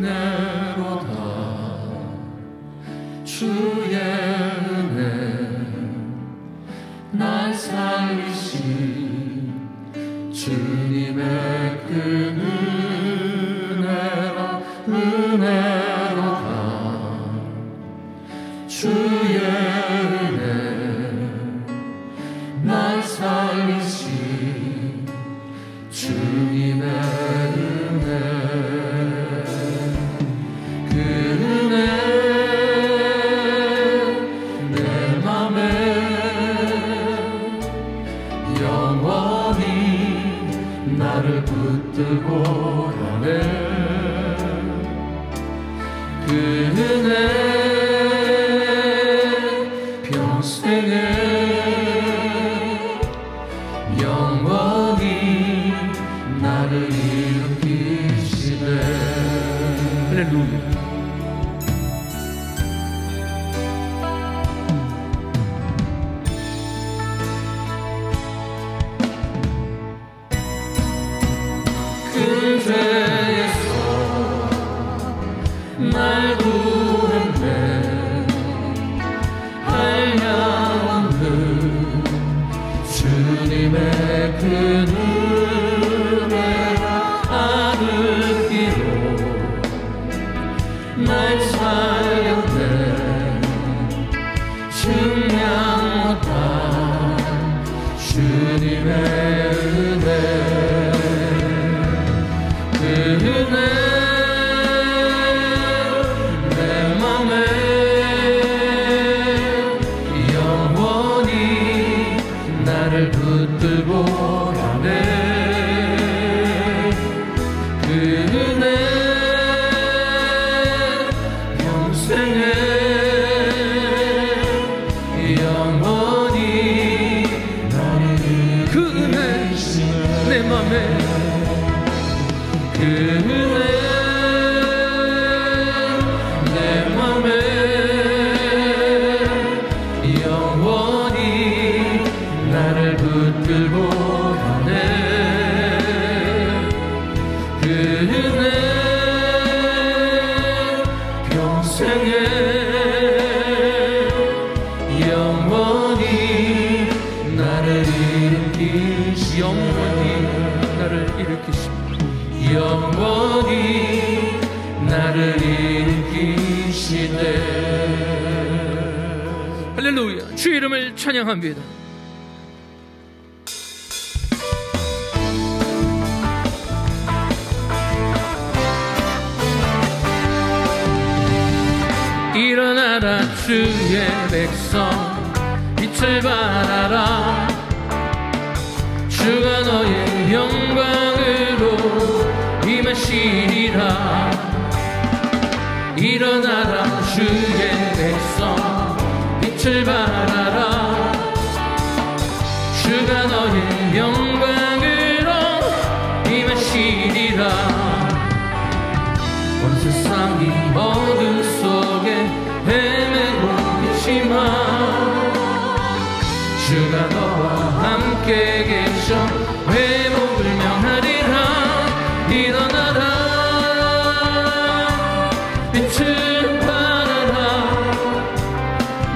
은혜로다. 주의 은혜 날 살리신 주님의 그 은혜로다. 주의 은혜 날 살리신 주님의 은혜. 그 은혜 내 맘에 영원히 나를 붙들고 가네. 그 은혜 평생에 영원히 나를 일으키시네. 할렐루야. 큰 죄에서 날 구했네. 한량없는 주님의 그 은혜가 아르기로 날 살렸네. 증량 못한 주님의 은혜. 그 은혜 내 맘에 영원히 나를 붙들고 가네. 그 은혜 평생에 영원히 나를 그 은혜 내 맘에 그 은혜 내 맘에 영원히 나를 붙들고 가네. 그 은혜 평생에 영원히 나를 일으키시 영원히 나를 일으키십니다. 영원히 나를 일으키시네. 할렐루야. 주의 이름을 찬양합니다. 일어나라 주의 백성 빛을 발하라. 주가 너의 영광으로 임하시리라. 일어나라 주의 백성 빛을 발하라. 주가 너의 영광으로 임하시리라. 온 세상이 어둠 속에 헤매고 있지만 주가 너와 함께 계셔 회복을 명하리라. 일어나라 빛을 발하라.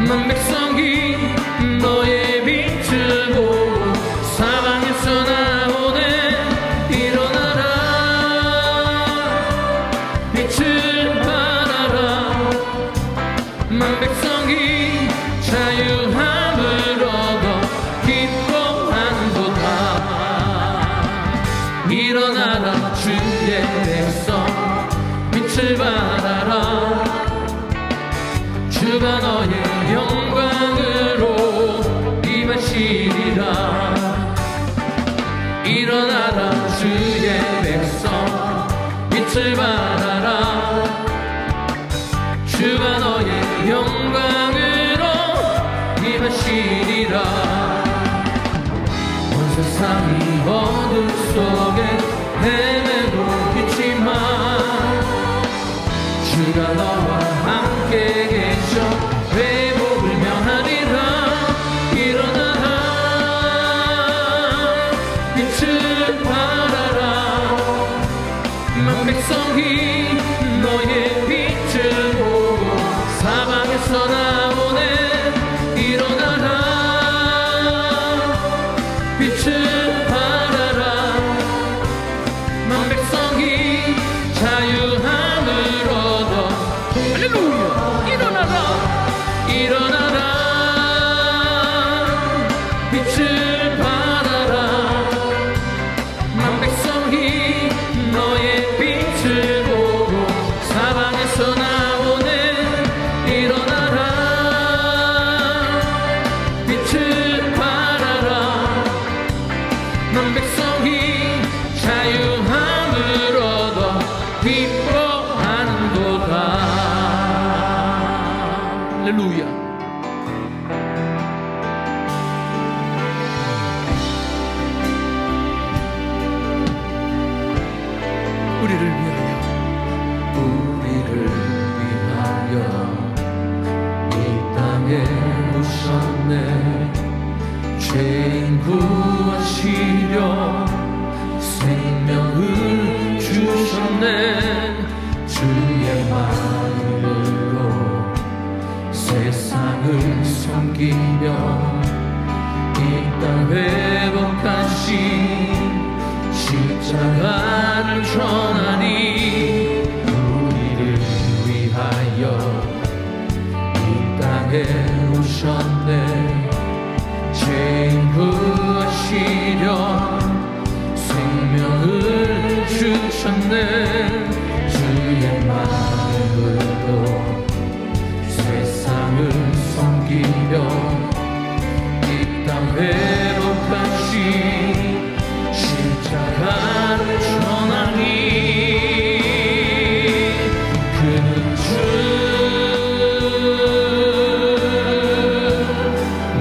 만 백성이 너의 빛을 보고 사방에서 나오네. 일어나라 빛을 발하라. 만 백성이 자유함을 얻어 기뻐하는도다. 일어나라 주의 백성 빛을 발하라. 주가 너의 영광으로 임하시리라. 일어나라 주의 백성 빛을 발하라. 주가 너의 영광으로 임하시리라. 온 세상이 어둠 속에 헤매고 있지만 주가 너와 함께 계셔 회복을 명하리라. 일어나라 빛을 발하라. 만 백성이 너의 할렐루야. 우리를 위하여 이 땅에 오셨네. 죄인 구하시려 생명을 주셨네. 주의 마음으로 세상을 섬기며 이 땅 회복하신 십자가를 전하니 우리를 위하여 이 땅에 오셨네. 죄인 구하시려 생명을 주셨네. 주의 마음으로 세상을 섬기며 이 땅 회복하신 십자가를 전하니 그는 주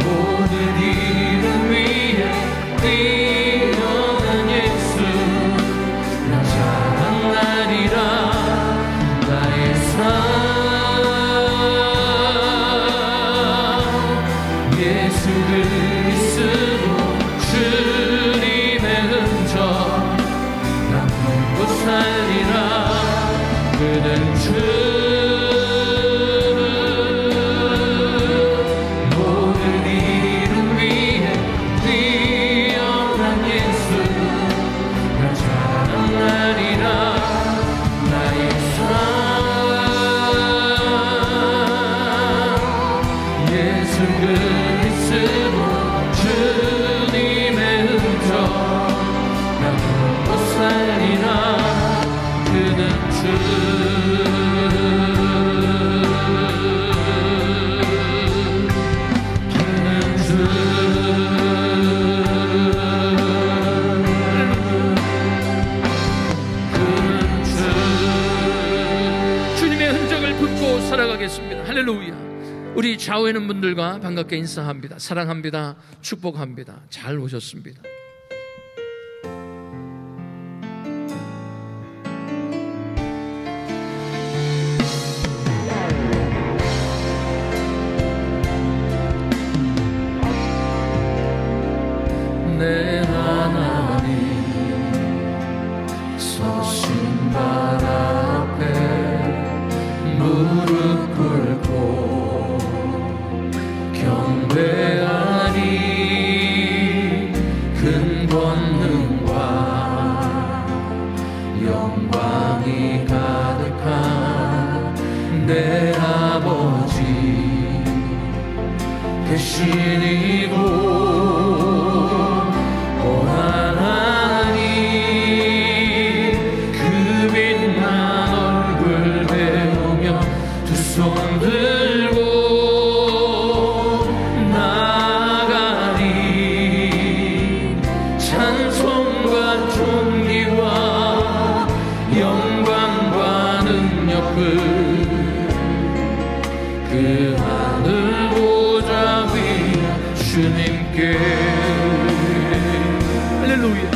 모든 이름 위에 뛰어난 예수 나 자랑하리라. 나의 삶 예수 그리스도 주님의 흔적 난 묻고 살리라. 그는 주 모든 이름 위에 뛰어난 예수 나 자랑하리라. 나의 삶 예수 그리스도 주님의 흔적 나 묻고 살리라. 그는 주 그는 주 그는 주 주님의 흔적을 품고 살아가겠습니다. 할렐루야. 우리 좌우에 있는 분들과 반갑게 인사합니다. 사랑합니다. 축복합니다. 잘 오셨습니다. 내 하나님 서신 발 앞에 무릎 꿇고 경배하니 큰 권능과 영광이 가득한 내 아버지 계시니고 그 하늘 보좌 위에 주님께 할렐루야.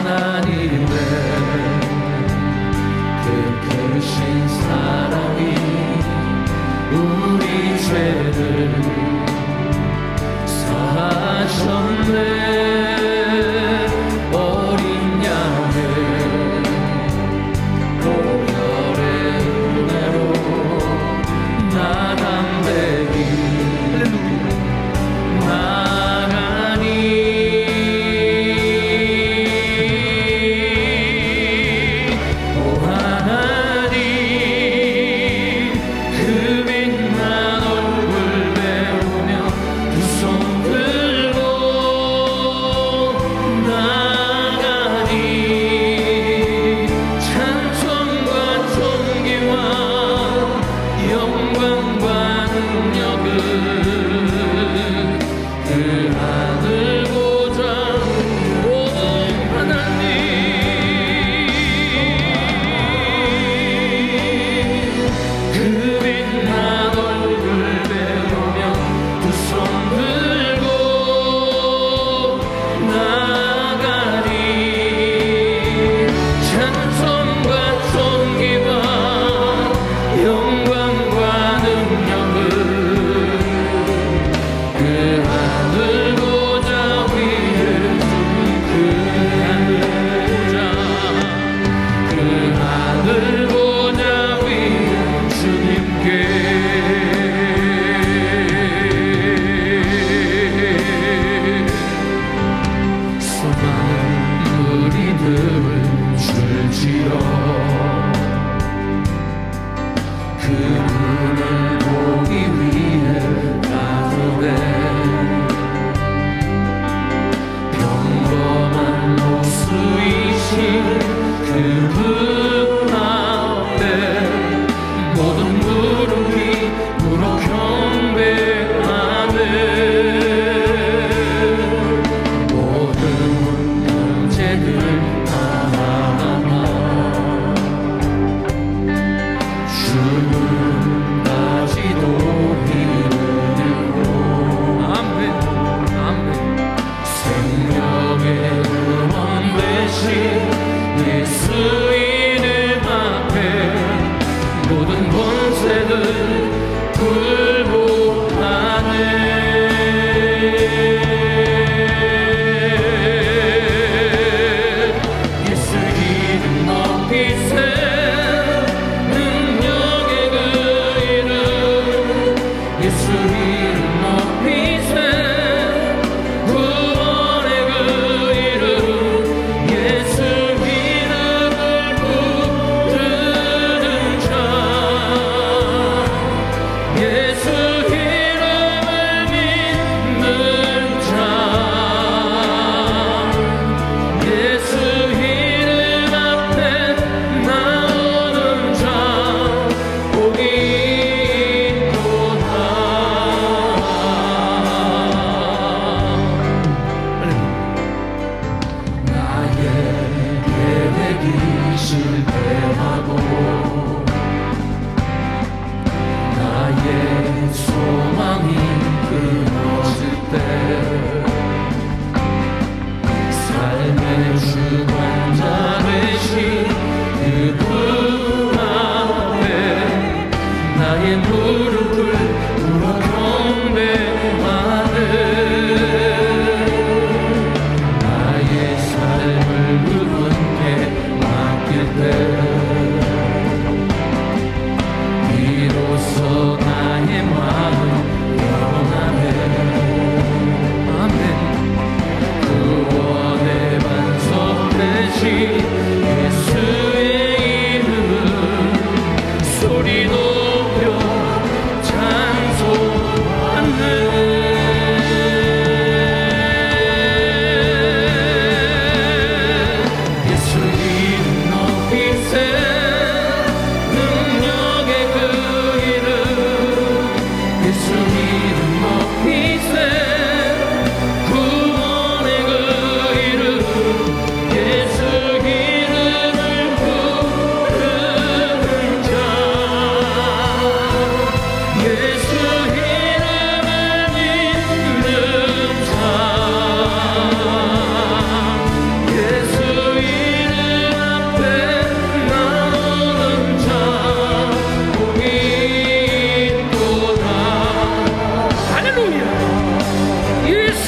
하나님의 그 크신 사랑이 우리 죄를 사하셨네. 어린 양을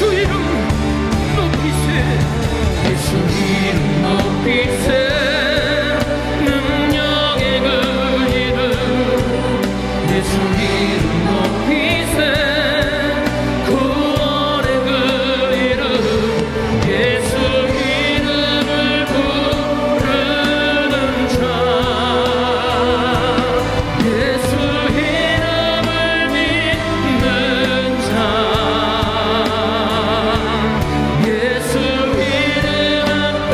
예수 이름 높이세 예수 이름 높이세 능력의 그 이름 예수 이름 높이세 구원의 그 이름 예수 이름을 부르는 자 예수 이름을 믿는 자 예수 이름 앞에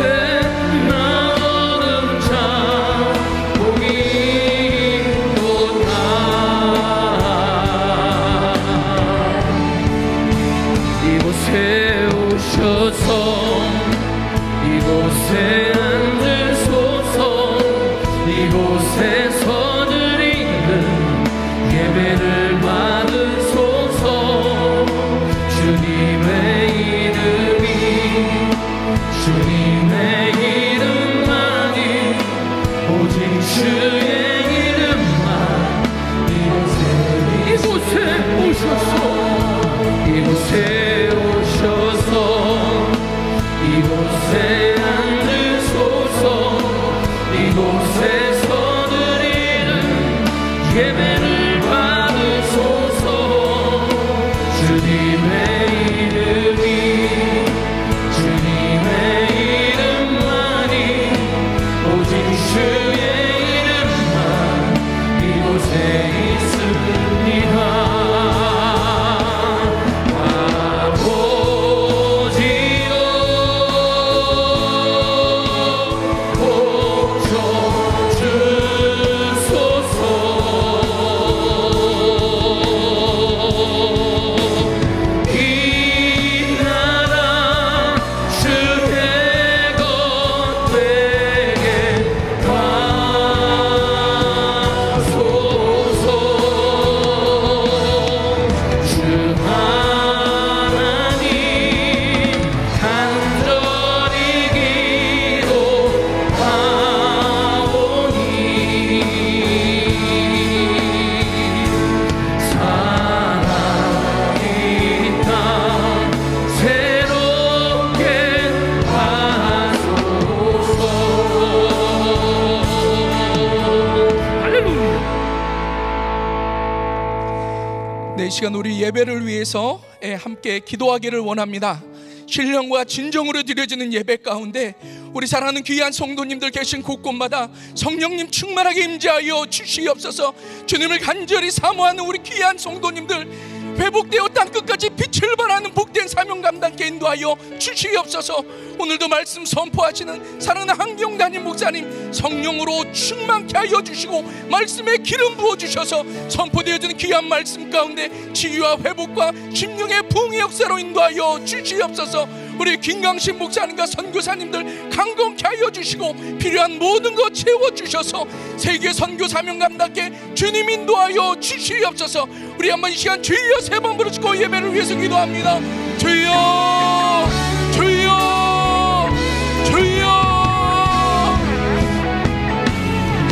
나오는 자 복이 돋아 이곳에 오셔서 이곳에 앉으소서 이곳에서 드리는 예배를 받으소서 주님의 이름이 주님의 이름만이 오직 주의 이름만 이곳에 오셔서 이곳에 오셔서 이곳에 앉으소서 이곳에서 드리는 예배를 받으소서 주님의 이름이 주님의 이름만이 오직 주의 이름만 이곳에 있습니다 이 시간 우리 예배를 위해서 함께 기도하기를 원합니다. 신령과 진정으로 드려지는 예배 가운데 우리 사랑하는 귀한 성도님들 계신 곳곳마다 성령님 충만하게 임재하여 주시옵소서. 주님을 간절히 사모하는 우리 귀한 성도님들 회복되어 땅끝까지 빛을 발하는 복된 사명 감당케 인도하여 주시옵소서. 오늘도 말씀 선포하시는 사랑하는 한경 담임 목사님 성령으로 충만케 하여 주시고 말씀에 기름 부어주셔서 선포되어지는 귀한 말씀 가운데 치유와 회복과 심령의 부흥의 역사로 인도하여 주시옵소서. 우리 김강신 목사님과 선교사님들 강건케 하여 주시고 필요한 모든 것 채워주셔서 세계 선교 사명 감당케 주님 인도하여 주시옵소서. 우리 한번 이 시간 주여 세 번 부르시고 예배를 위해서 기도합니다. 주여 주여 주여.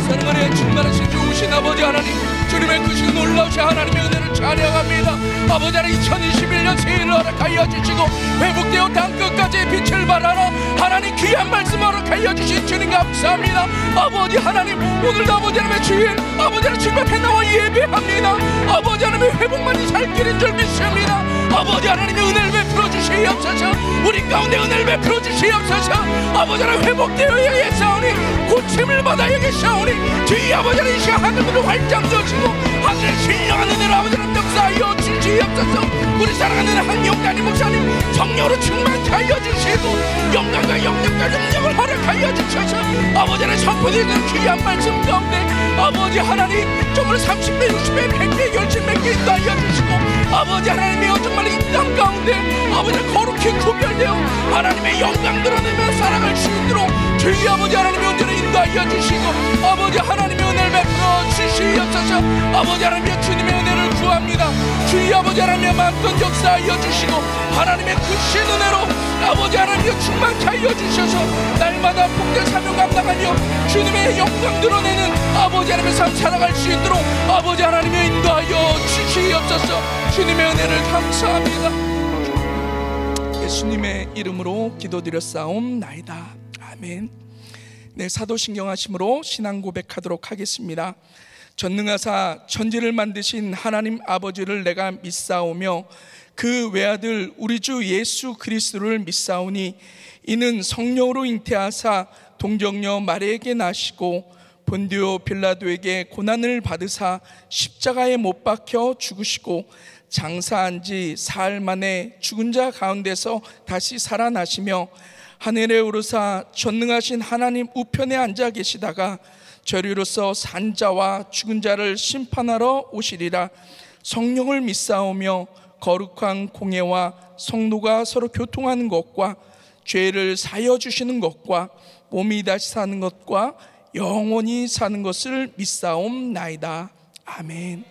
사랑하는 충만하신 좋으신 아버지 하나님, 주님의 크신 놀라우신 하나님의 은혜를 찬양합니다. 아버지 하나님 2021년 새해를 허락하여 주시고 회복되어 땅끝까지 빛을 발하라 하나님 귀한 말씀 허락하여 주신 주님 감사합니다. 아버지 하나님 오늘도 아버지 하나님의 주인 아버지 하나님 주님 앞에 나와 예배합니다. 아버지 하나님의 회복만이 살 길인 줄 믿습니다. 아버지 하나님의 은혜를 베풀어 주시옵소서. 우리 가운데 은혜를 베풀어 주시옵소서. 아버지 하나님 회복되어 계사오니 고침을 받아야 계사오니 주의 아버지 하나님 이 시간 하늘문을 활짝 여시고 하늘의 신령한 은혜로 아버지 하나님 역사하여 주시옵소서. 우리 사랑하는 한경 담임 목사님 성령으로 충만케 하여 주시고 영광과 영역과 능력을 허락하여 주셔서 아버지 하나님 선포되는 귀한 말씀 가운데 아버지 하나님 정말 30배 60배 100배 열심 맺게 인도하여 주시고 아버지 하나님이여 정말 이 땅 가운데 아버지 거룩히 구별되어 하나님의 영광 드러내며 살아갈 수 있도록 주의 아버지 하나님의 은혜를 인도하여 주시고 아버지 하나님의 은혜를 베풀어 주시옵소서. 아버지 하나님의 주님의 은혜를 구합니다. 주의 아버지 하나님의 만큼 역사하여 주시고 하나님의 크신 은혜로 아버지 하나님의 충만케 하여 주셔서 날마다 복된 사명 감당하며 주님의 영광 드러내는 아버지 하나님의 삶 살아갈 수 있도록 아버지 하나님의 인도하여 주시옵소서. 주님의 은혜를 감사합니다. 예수님의 이름으로 기도드렸사옵나이다. 아멘. 네, 사도신경 하심으로 신앙 고백하도록 하겠습니다. 전능하사 천지를 만드신 하나님 아버지를 내가 믿사오며 그 외아들 우리 주 예수 그리스도를 믿사오니 이는 성령으로 잉태하사 동정녀 마리아에게 나시고 본디오 빌라도에게 고난을 받으사 십자가에 못 박혀 죽으시고 장사한 지 사흘 만에 죽은 자 가운데서 다시 살아나시며 하늘에 오르사 전능하신 하나님 우편에 앉아 계시다가 저리로서 산 자와 죽은 자를 심판하러 오시리라. 성령을 믿사오며 거룩한 공예와 성도가 서로 교통하는 것과 죄를 사여 주시는 것과 몸이 다시 사는 것과 영원히 사는 것을 믿사옵나이다. 아멘.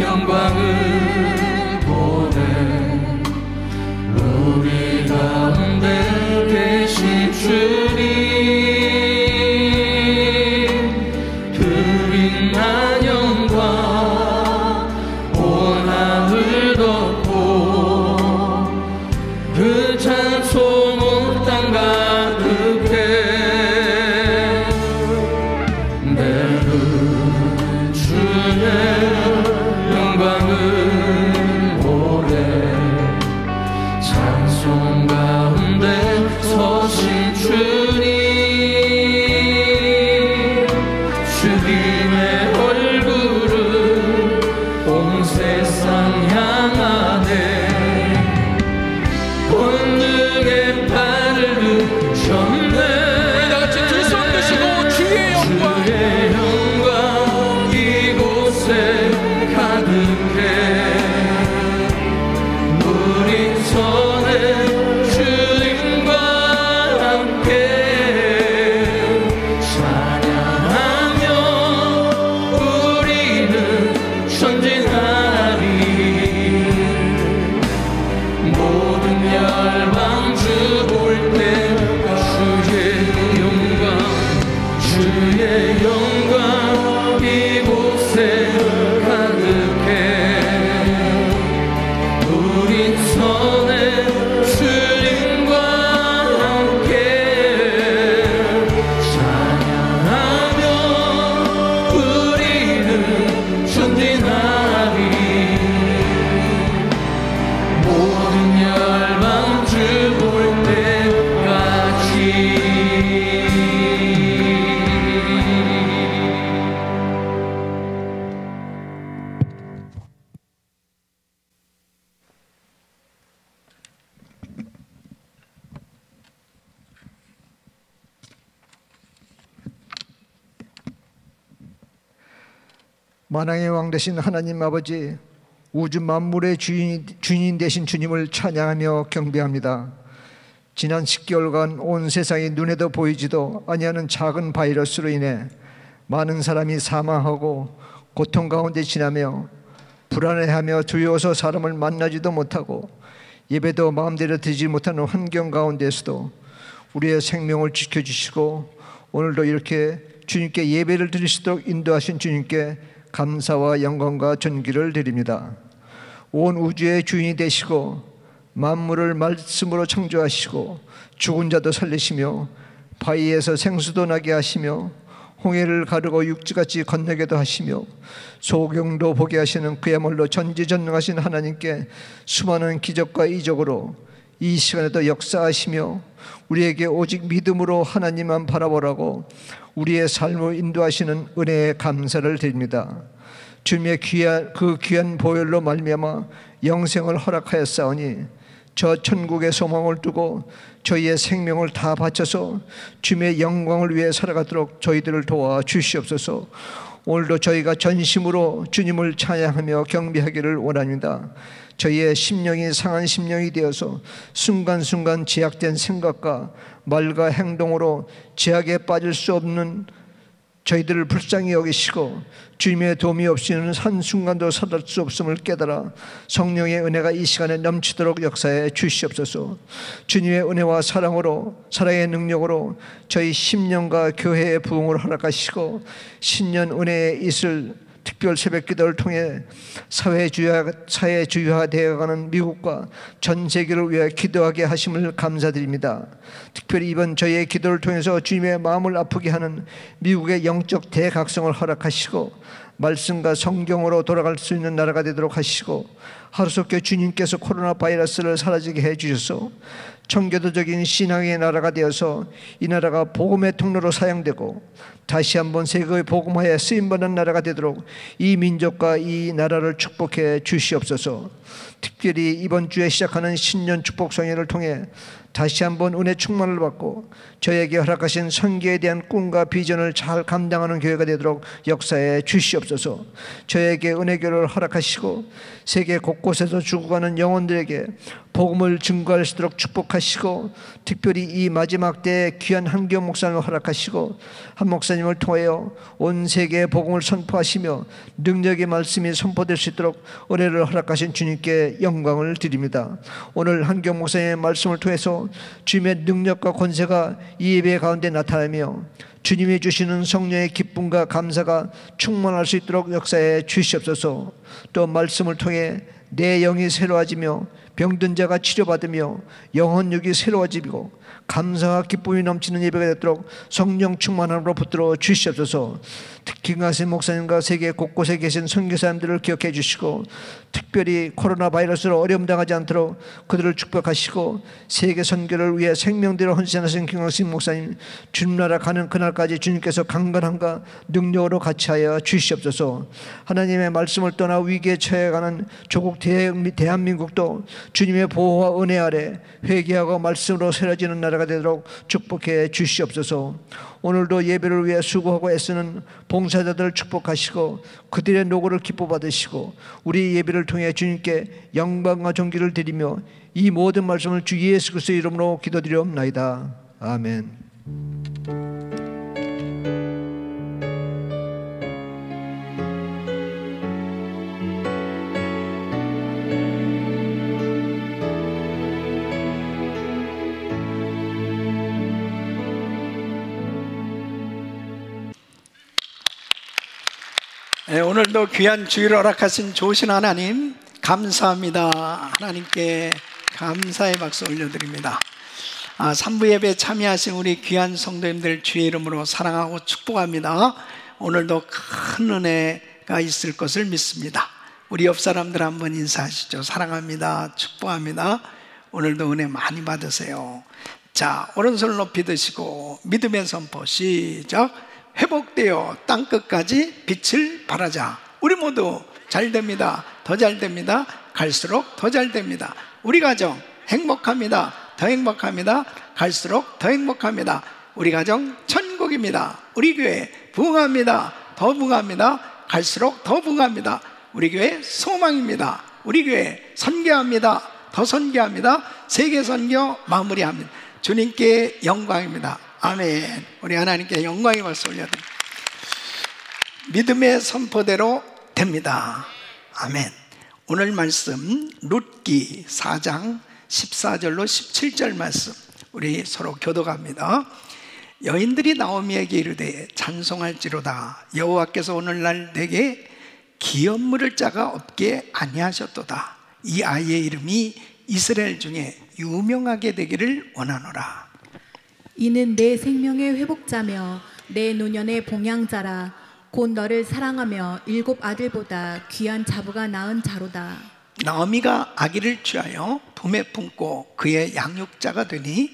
영광을 보내 우리 가운데 계신 주님 그 빛난 영광 온 하늘 덮고 그 찬송 온 땅 가득해 내 그 주의 영광을 오래 찬송 가운데 서신 주님 주님의 얼굴을 온 세상 향하네 본능의 발을 드셨네 다같이 두 손 드시고 주의 영광 주의 영광 이곳에 가득해 우리 손에 주님과 함께 찬양하며 우리는 전진하리 모든 열방 주 볼 때 주의 영광 이곳에 우리 손에 주님과 함께 찬양하며 우리는 전진하리 모든 열방 주 볼 때까지. 만왕의 왕 되신 하나님 아버지, 우주 만물의 주인 되신 주님을 찬양하며 경배합니다. 지난 10개월간 온 세상이 눈에도 보이지도 아니하는 작은 바이러스로 인해 많은 사람이 사망하고 고통 가운데 지나며 불안해하며 두려워서 사람을 만나지도 못하고 예배도 마음대로 드리지 못하는 환경 가운데서도 우리의 생명을 지켜주시고 오늘도 이렇게 주님께 예배를 드릴 수 있도록 인도하신 주님께 감사와 영광과 존귀를 드립니다. 온 우주의 주인이 되시고 만물을 말씀으로 창조하시고 죽은 자도 살리시며 바위에서 생수도 나게 하시며 홍해를 가르고 육지같이 건너게도 하시며 소경도 보게 하시는 그야말로 전지전능하신 하나님께 수많은 기적과 이적으로 이 시간에도 역사하시며 우리에게 오직 믿음으로 하나님만 바라보라고 우리의 삶을 인도하시는 은혜에 감사를 드립니다. 주님의 그 귀한 보혈로 말미암아 영생을 허락하였사오니 저 천국의 소망을 두고 저희의 생명을 다 바쳐서 주님의 영광을 위해 살아가도록 저희들을 도와 주시옵소서. 오늘도 저희가 전심으로 주님을 찬양하며 경배하기를 원합니다. 저희의 심령이 상한 심령이 되어서 순간순간 제약된 생각과 말과 행동으로 제약에 빠질 수 없는 저희들을 불쌍히 여기시고 주님의 도움이 없이는 한순간도 살아갈 수 없음을 깨달아 성령의 은혜가 이 시간에 넘치도록 역사해 주시옵소서. 주님의 은혜와 사랑으로, 사랑의 능력으로 저희 10년과 교회의 부흥을 허락하시고 신년 은혜의 이슬 특별 새벽 기도를 통해 사회주의화 되어가는 미국과 전 세계를 위해 기도하게 하심을 감사드립니다. 특별히 이번 저희의 기도를 통해서 주님의 마음을 아프게 하는 미국의 영적 대각성을 허락하시고 말씀과 성경으로 돌아갈 수 있는 나라가 되도록 하시고, 하루속히 주님께서 코로나 바이러스를 사라지게 해주셔서 청교도적인 신앙의 나라가 되어서 이 나라가 복음의 통로로 사용되고 다시 한번 세계의 복음화에 쓰임받는 나라가 되도록 이 민족과 이 나라를 축복해 주시옵소서. 특별히 이번 주에 시작하는 신년 축복 성회를 통해 다시 한번 은혜 충만을 받고 저에게 허락하신 선교에 대한 꿈과 비전을 잘 감당하는 교회가 되도록 역사해 주시옵소서. 저에게 은혜교를 허락하시고 세계 곳곳에서 죽어가는 영혼들에게 복음을 증거할 수 있도록 축복하시고, 특별히 이 마지막 때에 귀한 한경 목사님을 허락하시고 한 목사님을 통하여 온 세계에 복음을 선포하시며 능력의 말씀이 선포될 수 있도록 은혜를 허락하신 주님께 영광을 드립니다. 오늘 한경 목사님의 말씀을 통해서 주님의 능력과 권세가 이 예배 가운데 나타나며 주님이 주시는 성령의 기쁨과 감사가 충만할 수 있도록 역사해 주시옵소서. 또 말씀을 통해 내 영이 새로워지며 병든 자가 치료받으며 영혼육이 새로워지고 감사와 기쁨이 넘치는 예배가 되도록 성령 충만함으로 붙들어 주시옵소서. 특히 김가세 목사님과 세계 곳곳에 계신 선교사님들을 기억해 주시고 특별히 코로나 바이러스로 어려움 당하지 않도록 그들을 축복하시고 세계 선교를 위해 생명대로 헌신하신 김가세 목사님 주님 나라 가는 그날까지 주님께서 강건함과 능력으로 같이하여 주시옵소서. 하나님의 말씀을 떠나 위기에 처해가는 조국 대한민국도 주님의 보호와 은혜 아래 회개하고 말씀으로 새로지는 나라가 되도록 축복해 주시옵소서. 오늘도 예배를 위해 수고하고 애쓰는 봉사자들을 축복하시고 그들의 노고를 기뻐 받으시고 우리 예배를 통해 주님께 영광과 존귀를 드리며 이 모든 말씀을 주 예수 그리스도의 이름으로 기도드리옵나이다. 아멘. 네, 오늘도 귀한 주일을 허락하신 좋으신 하나님 감사합니다. 하나님께 감사의 박수 올려드립니다. 3부 예배에 참여하신 우리 귀한 성도님들 주의 이름으로 사랑하고 축복합니다. 오늘도 큰 은혜가 있을 것을 믿습니다. 우리 옆 사람들 한번 인사하시죠. 사랑합니다. 축복합니다. 오늘도 은혜 많이 받으세요. 자, 오른손을 높이 드시고 믿음의 선포 시작. 회복되어 땅끝까지 빛을 발하자. 우리 모두 잘 됩니다. 더 잘 됩니다. 갈수록 더 잘 됩니다. 우리 가정 행복합니다. 더 행복합니다. 갈수록 더 행복합니다. 우리 가정 천국입니다. 우리 교회 부흥합니다. 더 부흥합니다. 갈수록 더 부흥합니다. 우리 교회 소망입니다. 우리 교회 선교합니다. 더 선교합니다. 세계 선교 마무리합니다. 주님께 영광입니다. 아멘. 우리 하나님께 영광의 말씀 올려드립니다. 믿음의 선포대로 됩니다. 아멘. 오늘 말씀 룻기 4장 14절로 17절 말씀 우리 서로 교독합니다. 여인들이 나오미에게 이르되 찬송할지로다. 여호와께서 오늘날 내게 기업 물을 자가 없게 아니하셨도다. 이 아이의 이름이 이스라엘 중에 유명하게 되기를 원하노라. 이는 내 생명의 회복자며 내 노년의 봉양자라. 곧 너를 사랑하며 7 아들보다 귀한 자부가 낳은 자로다. 나오미가 아기를 취하여 품에 품고 그의 양육자가 되니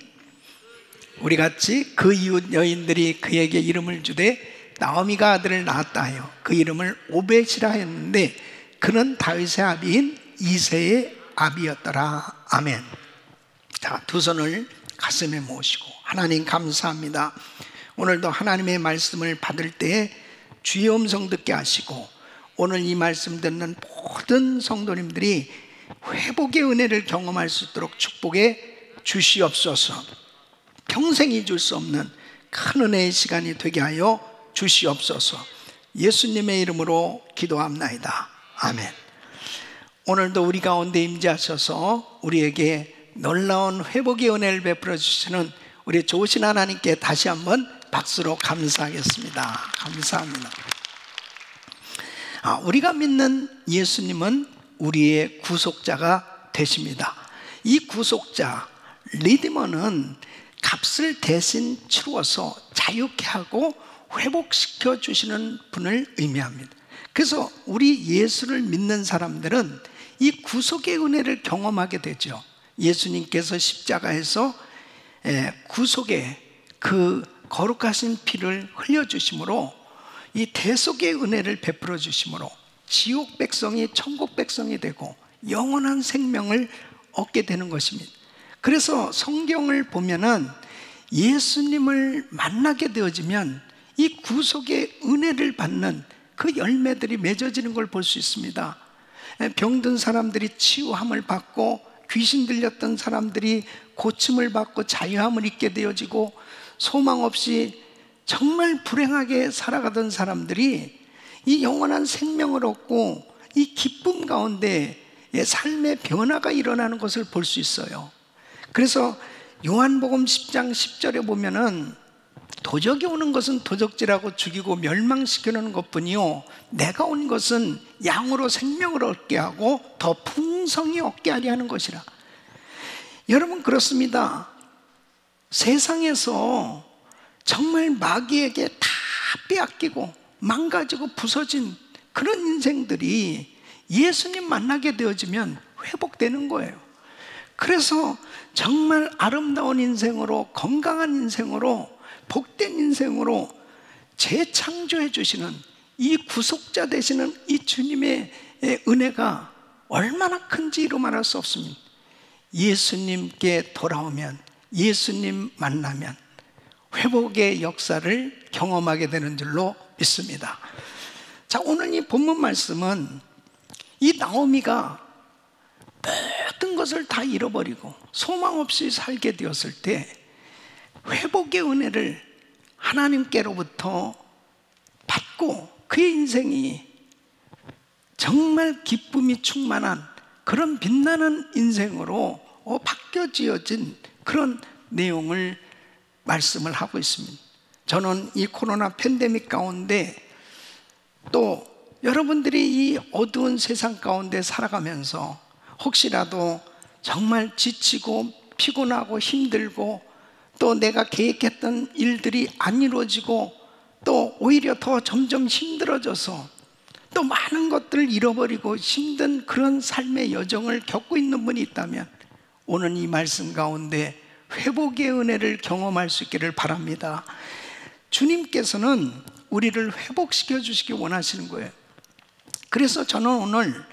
우리같이 그 이웃 여인들이 그에게 이름을 주되 나오미가 아들을 낳았다 하여 그 이름을 오벳이라 했는데 그는 다윗의 아비인 이새의 아비였더라. 아멘. 자, 두 손을 가슴에 모시고 하나님 감사합니다. 오늘도 하나님의 말씀을 받을 때에 주의 음성 듣게 하시고 오늘 이 말씀 듣는 모든 성도님들이 회복의 은혜를 경험할 수 있도록 축복해 주시옵소서. 평생 잊을 수 없는 큰 은혜의 시간이 되게 하여 주시옵소서. 예수님의 이름으로 기도합나이다. 아멘. 오늘도 우리 가운데 임재하셔서 우리에게 놀라운 회복의 은혜를 베풀어 주시는 우리 좋으신 하나님께 다시 한번 박수로 감사하겠습니다. 감사합니다. 우리가 믿는 예수님은 우리의 구속자가 되십니다. 이 구속자 리디머는 값을 대신 치루어서 자유케 하고 회복시켜 주시는 분을 의미합니다. 그래서 우리 예수를 믿는 사람들은 이 구속의 은혜를 경험하게 되죠. 예수님께서 십자가에서 구속의 그 거룩하신 피를 흘려주심으로 이 대속의 은혜를 베풀어 주심으로 지옥 백성이 천국 백성이 되고 영원한 생명을 얻게 되는 것입니다. 그래서 성경을 보면은 예수님을 만나게 되어지면 이 구속의 은혜를 받는 그 열매들이 맺어지는 걸 볼 수 있습니다. 병든 사람들이 치유함을 받고, 귀신 들렸던 사람들이 고침을 받고 자유함을 입게 되어지고, 소망 없이 정말 불행하게 살아가던 사람들이 이 영원한 생명을 얻고 이 기쁨 가운데 삶의 변화가 일어나는 것을 볼 수 있어요. 그래서 요한복음 10장 10절에 보면은 도적이 오는 것은 도적질하고 죽이고 멸망시키는 것뿐이요 내가 온 것은 양으로 생명을 얻게 하고 더 풍성히 얻게 하려 하는 것이라. 여러분, 그렇습니다. 세상에서 정말 마귀에게 다 빼앗기고 망가지고 부서진 그런 인생들이 예수님 만나게 되어지면 회복되는 거예요. 그래서 정말 아름다운 인생으로, 건강한 인생으로, 복된 인생으로 재창조해 주시는 이 구속자 되시는 이 주님의 은혜가 얼마나 큰지 이루 말할 수 없습니다. 예수님께 돌아오면, 예수님 만나면 회복의 역사를 경험하게 되는 줄로 믿습니다. 자, 오늘 이 본문 말씀은 이 나오미가 모든 것을 다 잃어버리고 소망 없이 살게 되었을 때 회복의 은혜를 하나님께로부터 받고 그의 인생이 정말 기쁨이 충만한 그런 빛나는 인생으로 바뀌어지어진 그런 내용을 말씀을 하고 있습니다. 저는 이 코로나 팬데믹 가운데 또 여러분들이 이 어두운 세상 가운데 살아가면서 혹시라도 정말 지치고 피곤하고 힘들고 또 내가 계획했던 일들이 안 이루어지고 또 오히려 더 점점 힘들어져서 또 많은 것들을 잃어버리고 힘든 그런 삶의 여정을 겪고 있는 분이 있다면 오늘 이 말씀 가운데 회복의 은혜를 경험할 수 있기를 바랍니다. 주님께서는 우리를 회복시켜 주시기 원하시는 거예요. 그래서 저는 오늘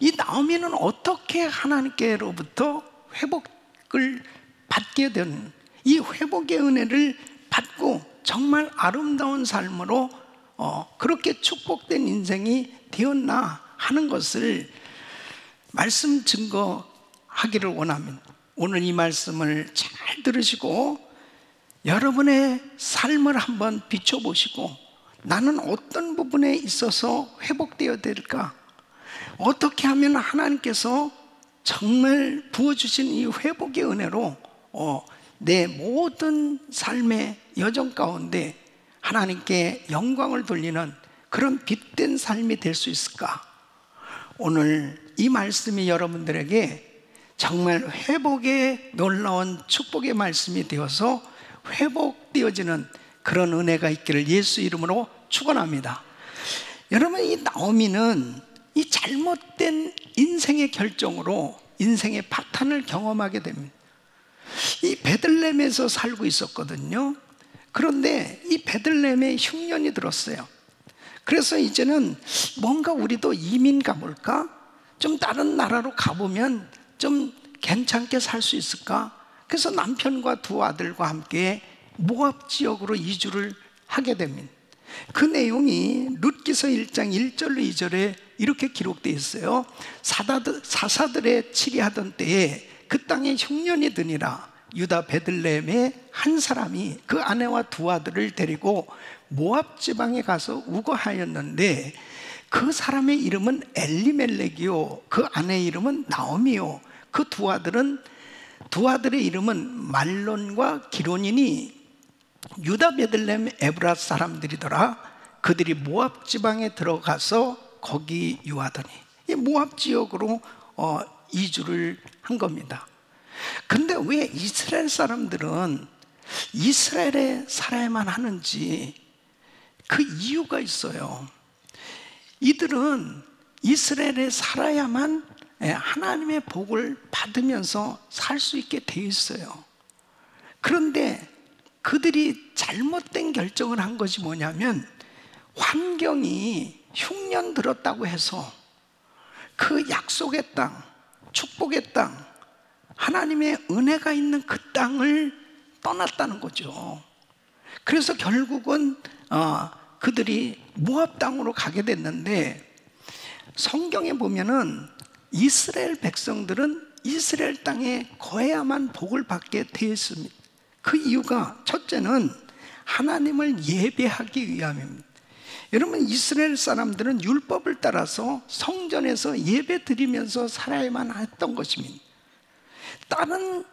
이 나오미는 어떻게 하나님께로부터 회복을 받게 된, 이 회복의 은혜를 받고 정말 아름다운 삶으로 그렇게 축복된 인생이 되었나 하는 것을 말씀 증거하기를 원합니다. 오늘 이 말씀을 잘 들으시고 여러분의 삶을 한번 비춰보시고 나는 어떤 부분에 있어서 회복되어야 될까? 어떻게 하면 하나님께서 정말 부어주신 이 회복의 은혜로 내 모든 삶의 여정 가운데 하나님께 영광을 돌리는 그런 빛된 삶이 될 수 있을까? 오늘 이 말씀이 여러분들에게 정말 회복의 놀라운 축복의 말씀이 되어서 회복되어지는 그런 은혜가 있기를 예수 이름으로 축원합니다. 여러분, 이 나오미는 이 잘못된 인생의 결정으로 인생의 파탄을 경험하게 됩니다. 이 베들레헴에서 살고 있었거든요. 그런데 이 베들레헴에 흉년이 들었어요. 그래서 이제는 뭔가 우리도 이민 가볼까? 좀 다른 나라로 가보면 좀 괜찮게 살 수 있을까? 그래서 남편과 두 아들과 함께 모압 지역으로 이주를 하게 됩니다. 그 내용이 룻기서 1장 1절로 2절에 이렇게 기록되어 있어요. 사사들의 치리하던 때에 그 땅에 흉년이 드니라. 유다 베들레헴의 한 사람이 그 아내와 두 아들을 데리고 모압 지방에 가서 우거하였는데 그 사람의 이름은 엘리멜렉이요 그 아내의 이름은 나오미요 그 두 아들의 이름은 말론과 기론이니 유다 베들레헴 에브라 사람들이더라. 그들이 모압 지방에 들어가서 거기 유하더니 이 모압 지역으로 이주를 한 겁니다. 근데 왜 이스라엘 사람들은 이스라엘에 살아야만 하는지 그 이유가 있어요. 이들은 이스라엘에 살아야만 하나님의 복을 받으면서 살 수 있게 되어 있어요. 그런데 그들이 잘못된 결정을 한 것이 뭐냐면 환경이 흉년 들었다고 해서 그 약속의 땅, 축복의 땅, 하나님의 은혜가 있는 그 땅을 떠났다는 거죠. 그래서 결국은 그들이 모압 땅으로 가게 됐는데 성경에 보면은 이스라엘 백성들은 이스라엘 땅에 거해야만 복을 받게 되어 있습니다. 그 이유가 첫째는 하나님을 예배하기 위함입니다. 여러분 이스라엘 사람들은 율법을 따라서 성전에서 예배 드리면서 살아야만 했던 것입니다. 다른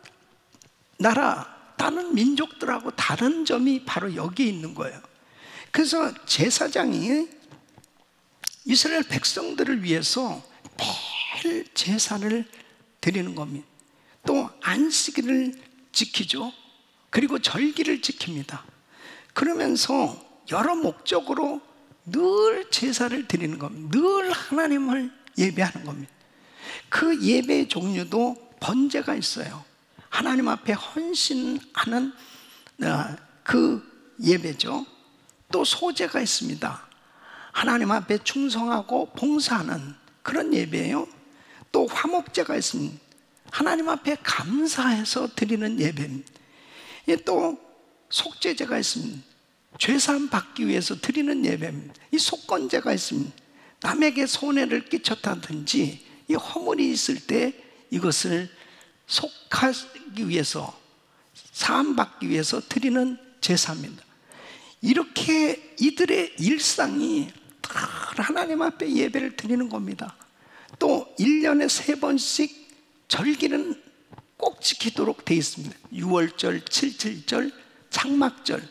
나라, 다른 민족들하고 다른 점이 바로 여기에 있는 거예요. 그래서 제사장이 이스라엘 백성들을 위해서 매일 제사를 드리는 겁니다. 또 안식일을 지키죠. 그리고 절기를 지킵니다. 그러면서 여러 목적으로 늘 제사를 드리는 겁니다. 늘 하나님을 예배하는 겁니다. 그 예배의 종류도 번제가 있어요. 하나님 앞에 헌신하는 그 예배죠. 또 소제가 있습니다. 하나님 앞에 충성하고 봉사하는 그런 예배예요. 또 화목제가 있습니다. 하나님 앞에 감사해서 드리는 예배입니다. 또 속죄제가 있습니다. 죄사함 받기 위해서 드리는 예배입니다. 이 속건제가 있습니다. 남에게 손해를 끼쳤다든지 이 허물이 있을 때 이것을 속하기 위해서, 사함 받기 위해서 드리는 제사입니다. 이렇게 이들의 일상이 다 하나님 앞에 예배를 드리는 겁니다. 또 1년에 3번씩 절기는 꼭 지키도록 되어 있습니다. 6월절, 7.7절, 장막절,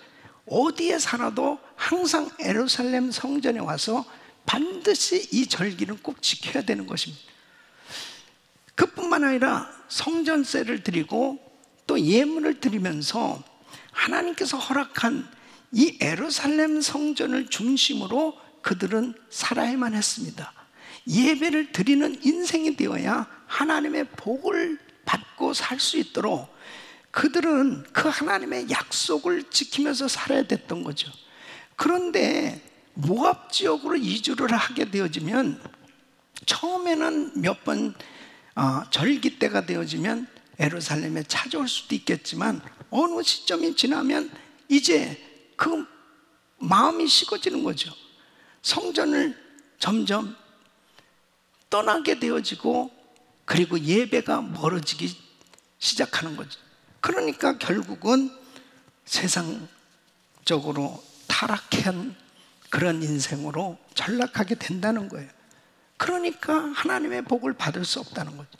어디에 살아도 항상 예루살렘 성전에 와서 반드시 이 절기는 꼭 지켜야 되는 것입니다. 그뿐만 아니라 성전세를 드리고 또 예물을 드리면서 하나님께서 허락한 이 예루살렘 성전을 중심으로 그들은 살아야만 했습니다. 예배를 드리는 인생이 되어야 하나님의 복을 받고 살 수 있도록 그들은 그 하나님의 약속을 지키면서 살아야 됐던 거죠. 그런데 모압 지역으로 이주를 하게 되어지면 처음에는 몇 번 절기 때가 되어지면 예루살렘에 찾아올 수도 있겠지만 어느 시점이 지나면 이제 그 마음이 식어지는 거죠. 성전을 점점 떠나게 되어지고 그리고 예배가 멀어지기 시작하는 거죠. 그러니까 결국은 세상적으로 타락한 그런 인생으로 전락하게 된다는 거예요. 그러니까 하나님의 복을 받을 수 없다는 거죠.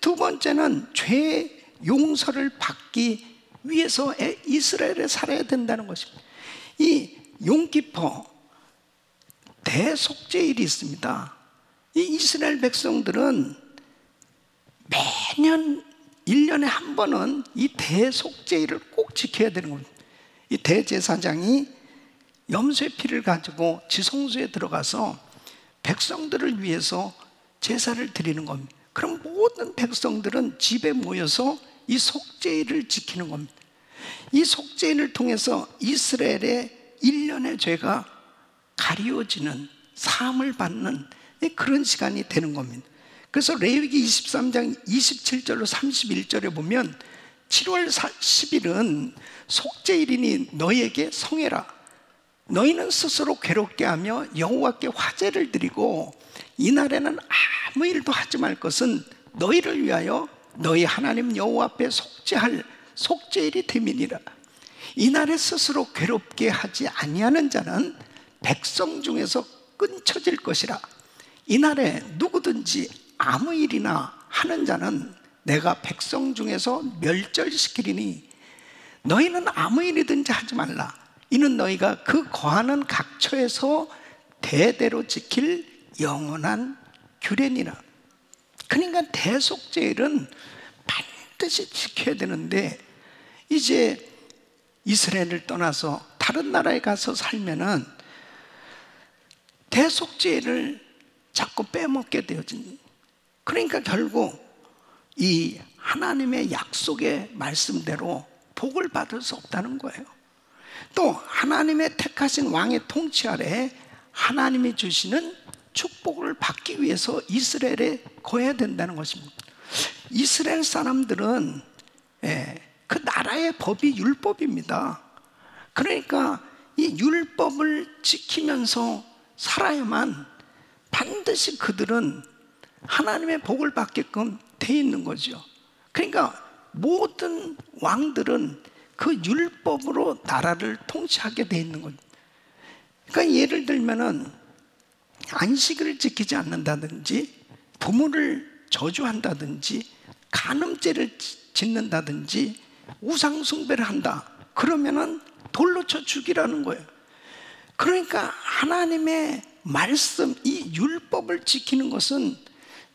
두 번째는 죄 용서를 받기 위해서 이스라엘에 살아야 된다는 것입니다. 이 용키퍼 대속죄일이 있습니다. 이 이스라엘 백성들은 매년 1년에 한 번은 이 대속죄일을 꼭 지켜야 되는 겁니다. 이 대제사장이 염소의 피를 가지고 지성소에 들어가서 백성들을 위해서 제사를 드리는 겁니다. 그럼 모든 백성들은 집에 모여서 이 속죄일을 지키는 겁니다. 이 속죄일을 통해서 이스라엘의 1년의 죄가 가리워지는, 사함을 받는 그런 시간이 되는 겁니다. 그래서 레위기 23장 27절로 31절에 보면 7월 10일은 속죄일이니 너희에게 성해라. 너희는 스스로 괴롭게 하며 여호와께 화제를 드리고 이날에는 아무 일도 하지 말 것은 너희를 위하여 너희 하나님 여호와 앞에 속죄할 속죄일이 됨이니라. 이날에 스스로 괴롭게 하지 아니하는 자는 백성 중에서 끊쳐질 것이라. 이날에 누구든지 아무 일이나 하는 자는 내가 백성 중에서 멸절시키리니 너희는 아무 일이든지 하지 말라. 이는 너희가 그 거하는 각처에서 대대로 지킬 영원한 규례니라. 그러니까 대속죄일은 반드시 지켜야 되는데, 이제 이스라엘을 떠나서 다른 나라에 가서 살면은 대속죄를 자꾸 빼먹게 되어진. 그러니까 결국 이 하나님의 약속의 말씀대로 복을 받을 수 없다는 거예요. 또 하나님의 택하신 왕의 통치 아래 하나님이 주시는 축복을 받기 위해서 이스라엘에 거해야 된다는 것입니다. 이스라엘 사람들은 그 나라의 법이 율법입니다. 그러니까 이 율법을 지키면서 살아야만 반드시 그들은 하나님의 복을 받게끔 돼 있는 거죠. 그러니까 모든 왕들은 그 율법으로 나라를 통치하게 돼 있는 거죠. 그러니까 예를 들면은 안식일을 지키지 않는다든지, 부모를 저주한다든지, 간음죄를 짓는다든지, 우상숭배를 한다, 그러면은 돌로 쳐 죽이라는 거예요. 그러니까 하나님의 말씀, 이 율법을 지키는 것은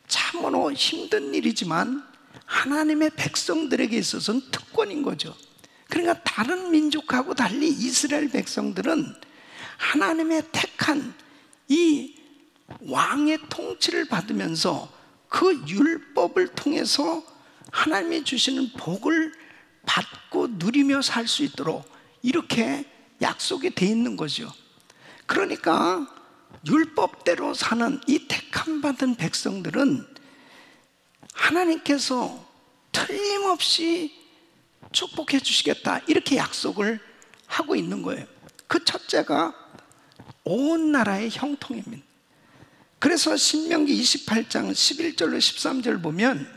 참으로 힘든 일이지만 하나님의 백성들에게 있어서는 특권인 거죠. 그러니까 다른 민족하고 달리 이스라엘 백성들은 하나님의 택한 이 왕의 통치를 받으면서 그 율법을 통해서 하나님이 주시는 복을 받고 누리며 살 수 있도록 이렇게 약속이 돼 있는 거죠. 그러니까 율법대로 사는 이 택함 받은 백성들은 하나님께서 틀림없이 축복해 주시겠다, 이렇게 약속을 하고 있는 거예요. 그 첫째가 온 나라의 형통입니다. 그래서 신명기 28장 11절로 13절 보면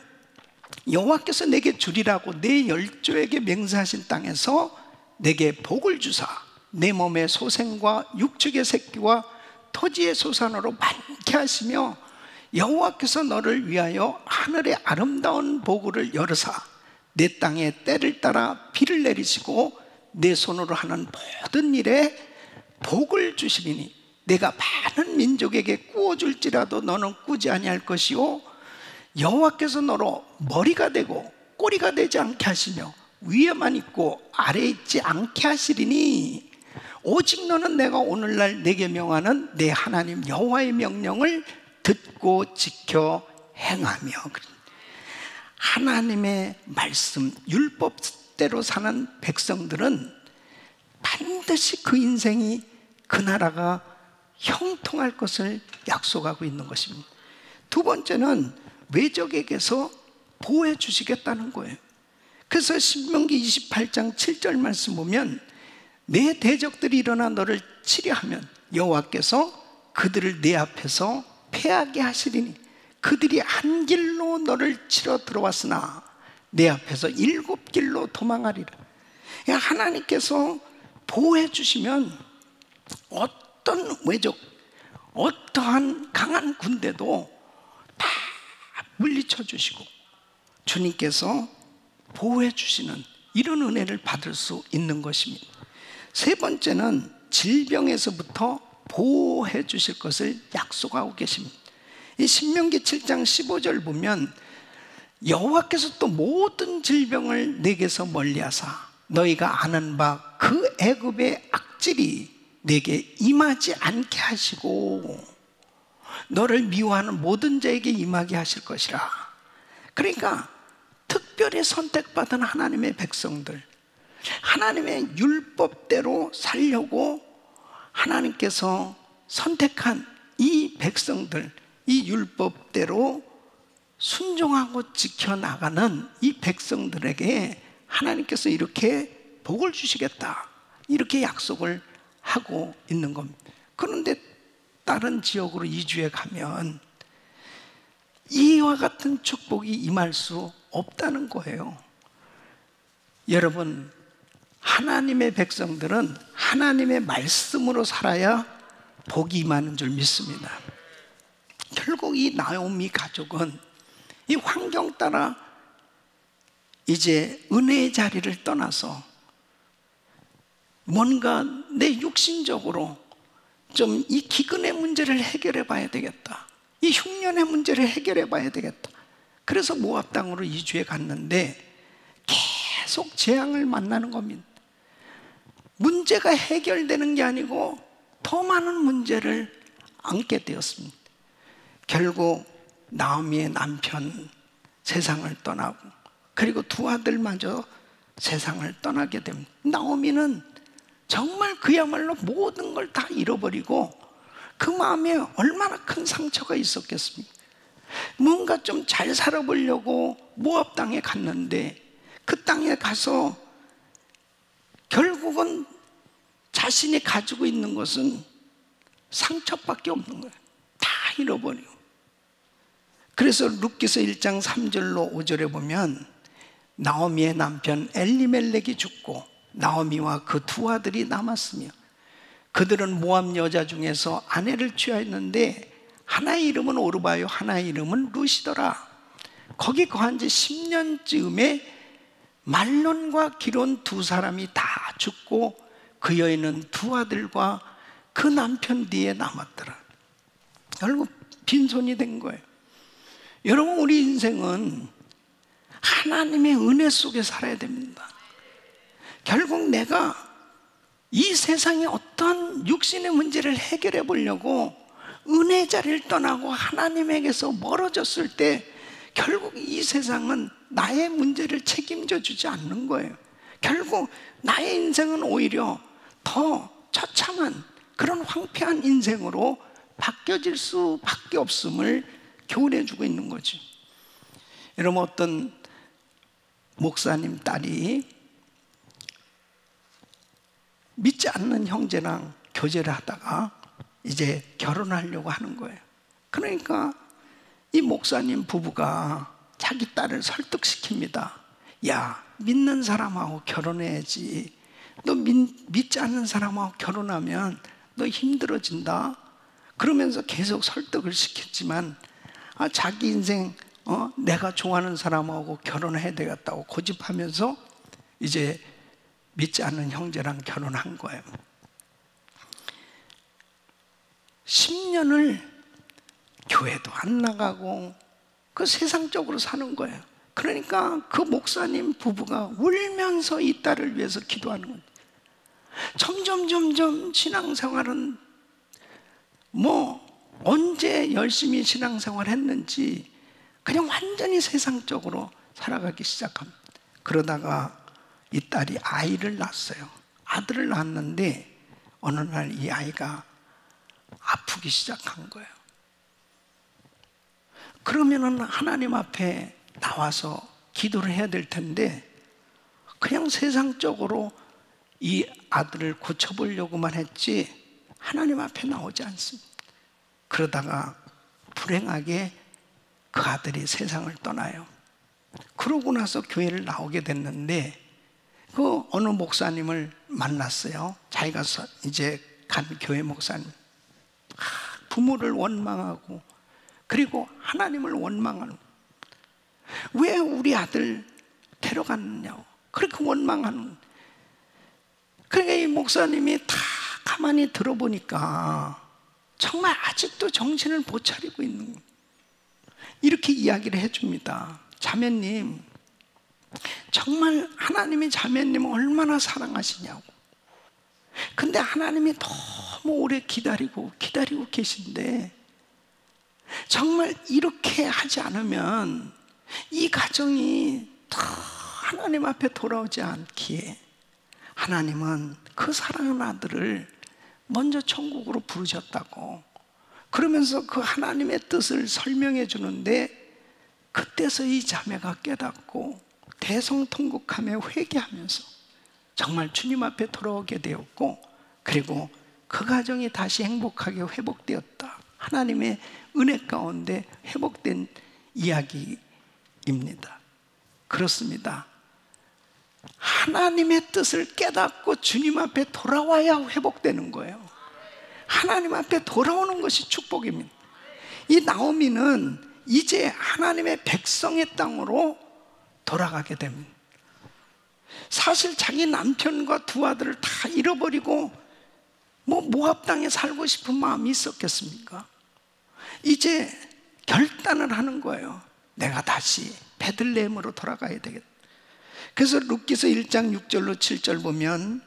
여호와께서 내게 주리라고 내 열조에게 맹세하신 땅에서 내게 복을 주사 내 몸의 소생과 육축의 새끼와 토지의 소산으로 많게 하시며 여호와께서 너를 위하여 하늘의 아름다운 보구를 열으사 내 땅에 때를 따라 비를 내리시고 내 손으로 하는 모든 일에 복을 주시리니 내가 많은 민족에게 꾸어줄지라도 너는 꾸지 아니할 것이요 여호와께서 너로 머리가 되고 꼬리가 되지 않게 하시며 위에만 있고 아래에 있지 않게 하시리니 오직 너는 내가 오늘날 내게 명하는 내 하나님 여호와의 명령을 듣고 지켜 행하며. 하나님의 말씀, 율법대로 사는 백성들은 반드시 그 인생이, 그 나라가 형통할 것을 약속하고 있는 것입니다. 두 번째는 외적에게서 보호해 주시겠다는 거예요. 그래서 신명기 28장 7절 말씀 보면 내 대적들이 일어나 너를 치려하면 여호와께서 그들을 내 앞에서 패하게 하시리니 그들이 한 길로 너를 치러 들어왔으나 내 앞에서 7길로 도망하리라. 하나님께서 보호해 주시면 어떤 외적, 어떠한 강한 군대도 다 물리쳐 주시고 주님께서 보호해 주시는 이런 은혜를 받을 수 있는 것입니다. 세 번째는 질병에서부터 보호해 주실 것을 약속하고 계십니다. 이 신명기 7장 15절 보면 여호와께서 또 모든 질병을 내게서 멀리하사 너희가 아는 바 그 애굽의 악질이 내게 임하지 않게 하시고 너를 미워하는 모든 자에게 임하게 하실 것이라. 그러니까 특별히 선택받은 하나님의 백성들, 하나님의 율법대로 살려고 하나님께서 선택한 이 백성들, 이 율법대로 순종하고 지켜나가는 이 백성들에게 하나님께서 이렇게 복을 주시겠다, 이렇게 약속을 하고 있는 겁니다. 그런데 다른 지역으로 이주해 가면 이와 같은 축복이 임할 수 없다는 거예요. 여러분, 하나님의 백성들은 하나님의 말씀으로 살아야 복이 임하는 줄 믿습니다. 결국 이 나오미 가족은 이 환경 따라 이제 은혜의 자리를 떠나서 뭔가 내 육신적으로 좀 이 기근의 문제를 해결해 봐야 되겠다, 이 흉년의 문제를 해결해 봐야 되겠다. 그래서 모압 땅으로 이주해 갔는데 계속 재앙을 만나는 겁니다. 문제가 해결되는 게 아니고 더 많은 문제를 안게 되었습니다. 결국 나오미의 남편 세상을 떠나고, 그리고 두 아들마저 세상을 떠나게 됩니다. 나오미는 정말 그야말로 모든 걸 다 잃어버리고 그 마음에 얼마나 큰 상처가 있었겠습니까? 뭔가 좀 잘 살아보려고 모압 땅에 갔는데 그 땅에 가서 결국은 자신이 가지고 있는 것은 상처밖에 없는 거예요. 다 잃어버리고. 그래서 룻기서 1장 3절로 5절에 보면 나오미의 남편 엘리멜렉이 죽고 나오미와 그 두 아들이 남았으며 그들은 모압 여자 중에서 아내를 취하였는데 하나의 이름은 오르바요 하나의 이름은 룻이더라. 거기 거한 지 10년쯤에 말론과 기론 두 사람이 다 죽고 그 여인은 두 아들과 그 남편 뒤에 남았더라. 결국 빈손이 된 거예요. 여러분, 우리 인생은 하나님의 은혜 속에 살아야 됩니다. 결국 내가 이 세상의 어떤 육신의 문제를 해결해 보려고 은혜 자리를 떠나고 하나님에게서 멀어졌을 때 결국 이 세상은 나의 문제를 책임져 주지 않는 거예요. 결국 나의 인생은 오히려 더 처참한 그런 황폐한 인생으로 바뀌어질 수밖에 없음을 교훈해 주고 있는 거죠. 여러분, 어떤 목사님 딸이 믿지 않는 형제랑 교제를 하다가 이제 결혼하려고 하는 거예요. 그러니까 이 목사님 부부가 자기 딸을 설득시킵니다. 야, 믿는 사람하고 결혼해야지. 너 믿지 않는 사람하고 결혼하면 너 힘들어진다. 그러면서 계속 설득을 시켰지만 자기 인생 내가 좋아하는 사람하고 결혼해야 되겠다고 고집하면서 이제 믿지 않는 형제랑 결혼한 거예요. 10년을 교회도 안 나가고 그 세상적으로 사는 거예요. 그러니까 그 목사님 부부가 울면서 이 딸을 위해서 기도하는 거예요. 점점 신앙생활은 언제 열심히 신앙생활 했는지 그냥 완전히 세상적으로 살아가기 시작합니다. 그러다가 이 딸이 아이를 낳았어요. 아들을 낳았는데 어느 날 이 아이가 아프기 시작한 거예요. 그러면은 하나님 앞에 나와서 기도를 해야 될 텐데 그냥 세상적으로 이 아들을 고쳐보려고만 했지 하나님 앞에 나오지 않습니다. 그러다가 불행하게 그 아들이 세상을 떠나요. 그러고 나서 교회를 나오게 됐는데 그 어느 목사님을 만났어요. 자기가 이제 간 교회 목사님. 부모를 원망하고 그리고 하나님을 원망하는, 왜 우리 아들 데려갔느냐고 그렇게 원망하는. 그러니까 이 목사님이 다 가만히 들어보니까 정말 아직도 정신을 못 차리고 있는 거예요. 이렇게 이야기를 해줍니다. 자매님, 정말 하나님이 자매님을 얼마나 사랑하시냐고. 근데 하나님이 너무 오래 기다리고 계신데 정말 이렇게 하지 않으면 이 가정이 다 하나님 앞에 돌아오지 않기에 하나님은 그 사랑하는 아들을 먼저 천국으로 부르셨다고 그러면서 그 하나님의 뜻을 설명해 주는데 그때서 이 자매가 깨닫고 대성통곡하며 회개하면서 정말 주님 앞에 돌아오게 되었고 그리고 그 가정이 다시 행복하게 회복되었다. 하나님의 은혜 가운데 회복된 이야기입니다. 그렇습니다. 하나님의 뜻을 깨닫고 주님 앞에 돌아와야 회복되는 거예요. 하나님 앞에 돌아오는 것이 축복입니다. 이 나오미는 이제 하나님의 백성의 땅으로 돌아가게 됩니다. 사실 자기 남편과 두 아들을 다 잃어버리고 모압 땅에 살고 싶은 마음이 있었겠습니까? 이제 결단을 하는 거예요. 내가 다시 베들레헴으로 돌아가야 되겠다. 그래서 룻기서 1장 6절로 7절 보면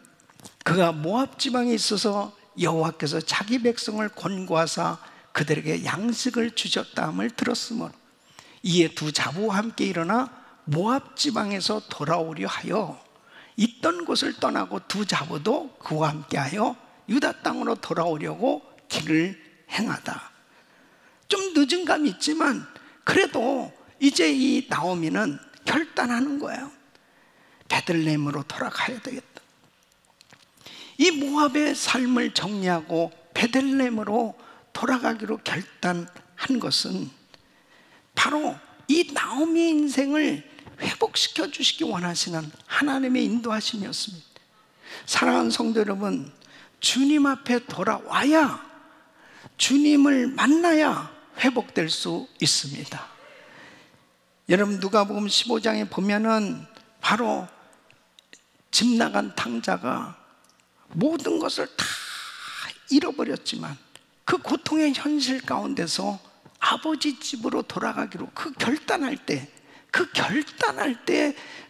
그가 모압 지방에 있어서 여호와께서 자기 백성을 권고하사 그들에게 양식을 주셨다함을 들었으므로 이에 두 자부와 함께 일어나 모압 지방에서 돌아오려 하여 있던 곳을 떠나고 두 자부도 그와 함께하여 유다 땅으로 돌아오려고 길을 행하다. 좀 늦은 감이 있지만 그래도 이제 이 나오미는 결단하는 거예요. 베들레헴으로 돌아가야 되겠다. 이 모압의 삶을 정리하고 베들레헴으로 돌아가기로 결단한 것은 바로 이 나오미의 인생을 회복시켜 주시기 원하시는 하나님의 인도하심이었습니다. 사랑하는 성도 여러분, 주님 앞에 돌아와야, 주님을 만나야 회복될 수 있습니다. 여러분 누가복음 15장에 보면은 바로 집 나간 탕자가 모든 것을 다 잃어버렸지만 그 고통의 현실 가운데서 아버지 집으로 돌아가기로 결단할 때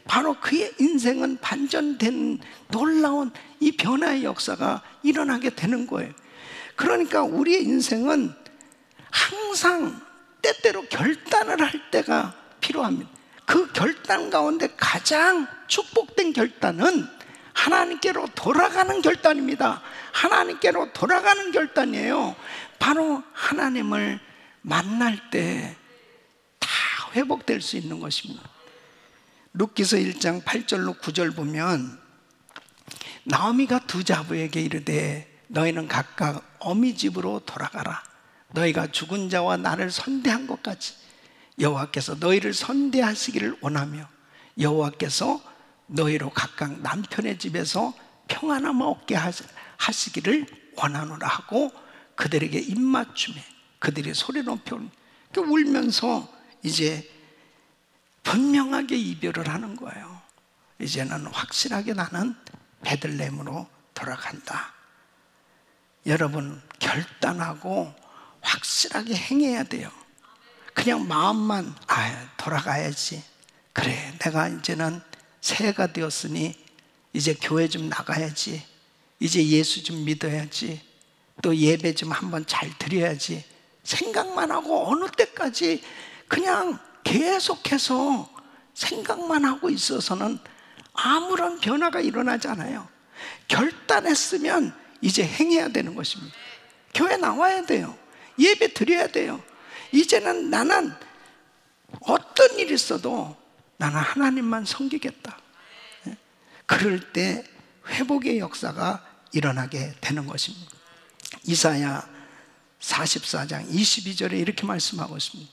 바로 그의 인생은 반전된 놀라운 이 변화의 역사가 일어나게 되는 거예요. 그러니까 우리의 인생은 항상 때때로 결단을 할 때가 필요합니다. 그 결단 가운데 가장 축복된 결단은 하나님께로 돌아가는 결단입니다. 하나님께로 돌아가는 결단이에요. 바로 하나님을 만날 때 다 회복될 수 있는 것입니다. 룻기서 1장 8절로 9절 보면 나오미가 두 자부에게 이르되 너희는 각각 어미 집으로 돌아가라. 너희가 죽은 자와 나를 선대한 것 같이 여호와께서 너희를 선대하시기를 원하며 여호와께서 너희로 각각 남편의 집에서 평안함 얻게 하시기를 원하노라 하고 그들에게 입맞춤에 그들이 소리 높여 울면서 이제 분명하게 이별을 하는 거예요. 이제는 확실하게 나는 베들레헴으로 돌아간다. 여러분 결단하고 확실하게 행해야 돼요. 그냥 마음만 돌아가야지, 그래 내가 이제는 새해가 되었으니 이제 교회 좀 나가야지, 이제 예수 좀 믿어야지, 또 예배 좀 한번 잘 드려야지 생각만 하고 어느 때까지 그냥 계속해서 생각만 하고 있어서는 아무런 변화가 일어나지 않아요. 결단했으면 이제 행해야 되는 것입니다. 교회 나와야 돼요. 예배 드려야 돼요. 이제는 나는 어떤 일이 있어도 나는 하나님만 섬기겠다. 그럴 때 회복의 역사가 일어나게 되는 것입니다. 이사야 44장 22절에 이렇게 말씀하고 있습니다.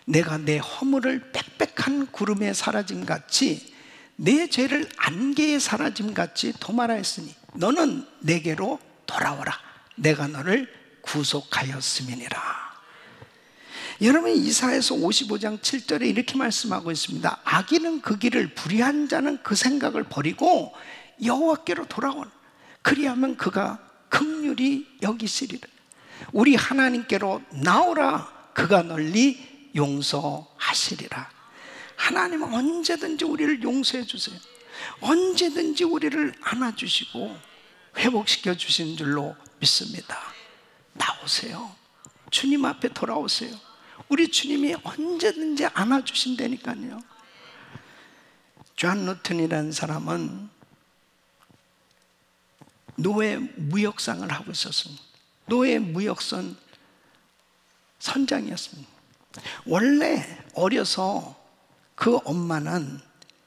내가 내 허물을 빽빽한 구름에 사라짐 같이 내 죄를 안개에 사라짐 같이 도말하였으니 너는 내게로 돌아오라. 내가 너를 구속하였음이니라. 여러분 이사야서 55장 7절에 이렇게 말씀하고 있습니다. 악인은 그 길을, 불의한 자는 그 생각을 버리고 여호와께로 돌아오라. 그리하면 그가 긍휼히 여기시리라. 우리 하나님께로 나오라. 그가 널리 용서하시리라. 하나님은 언제든지 우리를 용서해 주세요. 언제든지 우리를 안아주시고 회복시켜 주신 줄로 믿습니다. 나오세요. 주님 앞에 돌아오세요. 우리 주님이 언제든지 안아주신다니까요. 존 루튼이라는 사람은 노예 무역상을 하고 있었습니다. 노예 무역선 선장이었습니다. 원래 어려서 그 엄마는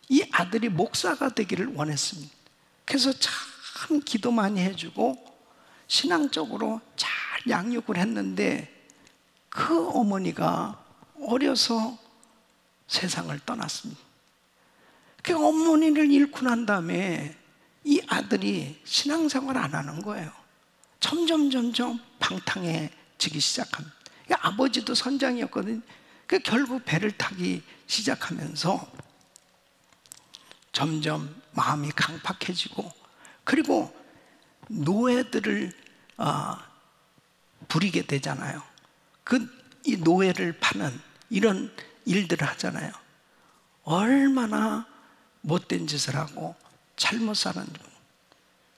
이 아들이 목사가 되기를 원했습니다. 그래서 참 기도 많이 해주고 신앙적으로 잘 양육을 했는데 그 어머니가 어려서 세상을 떠났습니다. 그 어머니를 잃고 난 다음에 이 아들이 신앙생활 안 하는 거예요. 점점 방탕해지기 시작합니다. 아버지도 선장이었거든요. 결국 배를 타기 시작하면서 점점 마음이 강팍해지고, 그리고 노예들을 부리게 되잖아요. 이 노예를 파는 이런 일들을 하잖아요. 얼마나 못된 짓을 하고 잘못 사는지.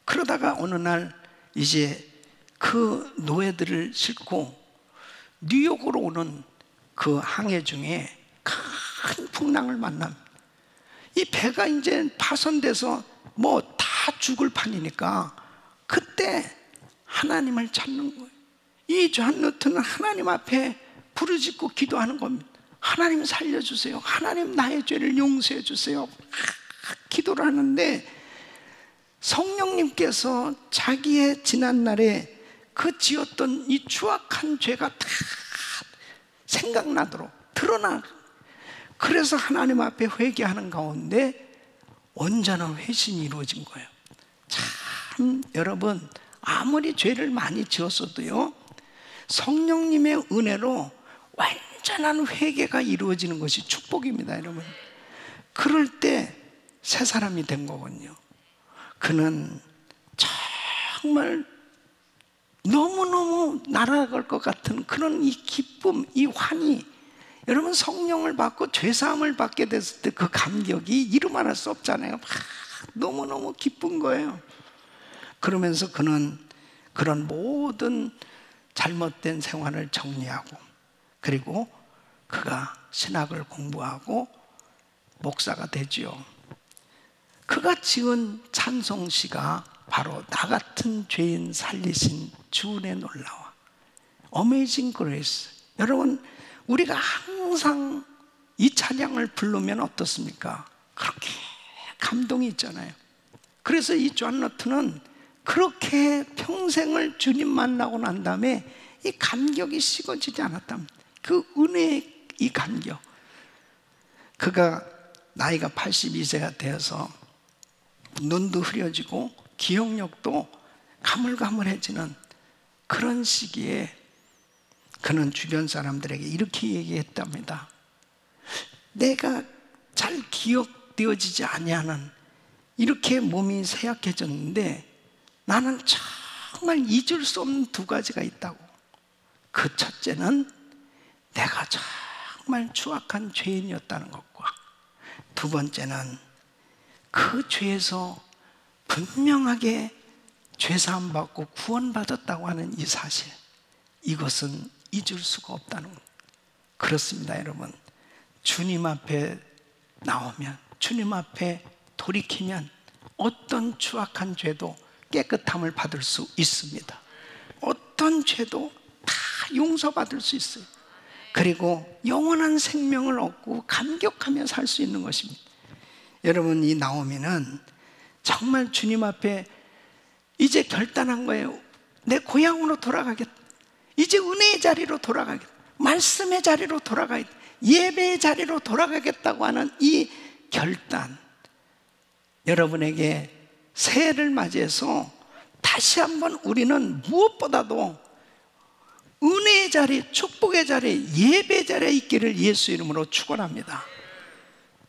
그러다가 어느 날 이제 그 노예들을 싣고 뉴욕으로 오는 그 항해 중에 큰 풍랑을 만납니다. 이 배가 이제 파손돼서 뭐 다 죽을 판이니까 그때 하나님을 찾는 거예요. 이 존 노튼은 하나님 앞에 부르짖고 기도하는 겁니다. 하나님 살려주세요. 하나님 나의 죄를 용서해 주세요. 기도를 하는데 성령님께서 자기의 지난날에 그 지었던 이 추악한 죄가 다 생각나도록 드러나. 그래서 하나님 앞에 회개하는 가운데 온전한 회심이 이루어진 거예요. 참 여러분, 아무리 죄를 많이 지었어도요, 성령님의 은혜로 완전한 회개가 이루어지는 것이 축복입니다, 여러분. 그럴 때 새 사람이 된 거거든요. 그는 정말 너무너무 날아갈 것 같은 그런 이 기쁨, 이 환희. 여러분, 성령을 받고 죄사함을 받게 됐을 때 그 감격이 이루말할 수 없잖아요. 너무너무 기쁜 거예요. 그러면서 그는 그런 모든 잘못된 생활을 정리하고, 그리고 그가 신학을 공부하고 목사가 되지요. 그가 지은 찬송시가 바로 나 같은 죄인 살리신 주은혜 놀라워, Amazing Grace. 여러분, 우리가 항상 이 찬양을 부르면 어떻습니까? 그렇게 감동이 있잖아요. 그래서 이 존 노튼은 그렇게 평생을 주님 만나고 난 다음에 이 감격이 식어지지 않았답니다. 그 은혜의 이 감격. 그가 나이가 82세가 되어서 눈도 흐려지고 기억력도 가물가물해지는 그런 시기에 그는 주변 사람들에게 이렇게 얘기했답니다. 내가 잘 기억되어지지 아니하는 이렇게 몸이 쇠약해졌는데 나는 정말 잊을 수 없는 두 가지가 있다고. 그 첫째는 내가 정말 추악한 죄인이었다는 것과, 두 번째는 그 죄에서 분명하게 죄사함 받고 구원받았다고 하는 이 사실, 이것은 잊을 수가 없다는 것. 그렇습니다, 여러분. 주님 앞에 나오면, 주님 앞에 돌이키면 어떤 추악한 죄도 깨끗함을 받을 수 있습니다. 어떤 죄도 다 용서받을 수 있어요. 그리고 영원한 생명을 얻고 감격하며 살 수 있는 것입니다. 여러분, 이 나오미는 정말 주님 앞에 이제 결단한 거예요. 내 고향으로 돌아가겠다. 이제 은혜의 자리로 돌아가겠다. 말씀의 자리로 돌아가겠다. 예배의 자리로 돌아가겠다고 하는 이 결단, 여러분에게 새해를 맞이해서 다시 한번 우리는 무엇보다도 은혜의 자리, 축복의 자리, 예배의 자리에 있기를 예수 이름으로 축원합니다.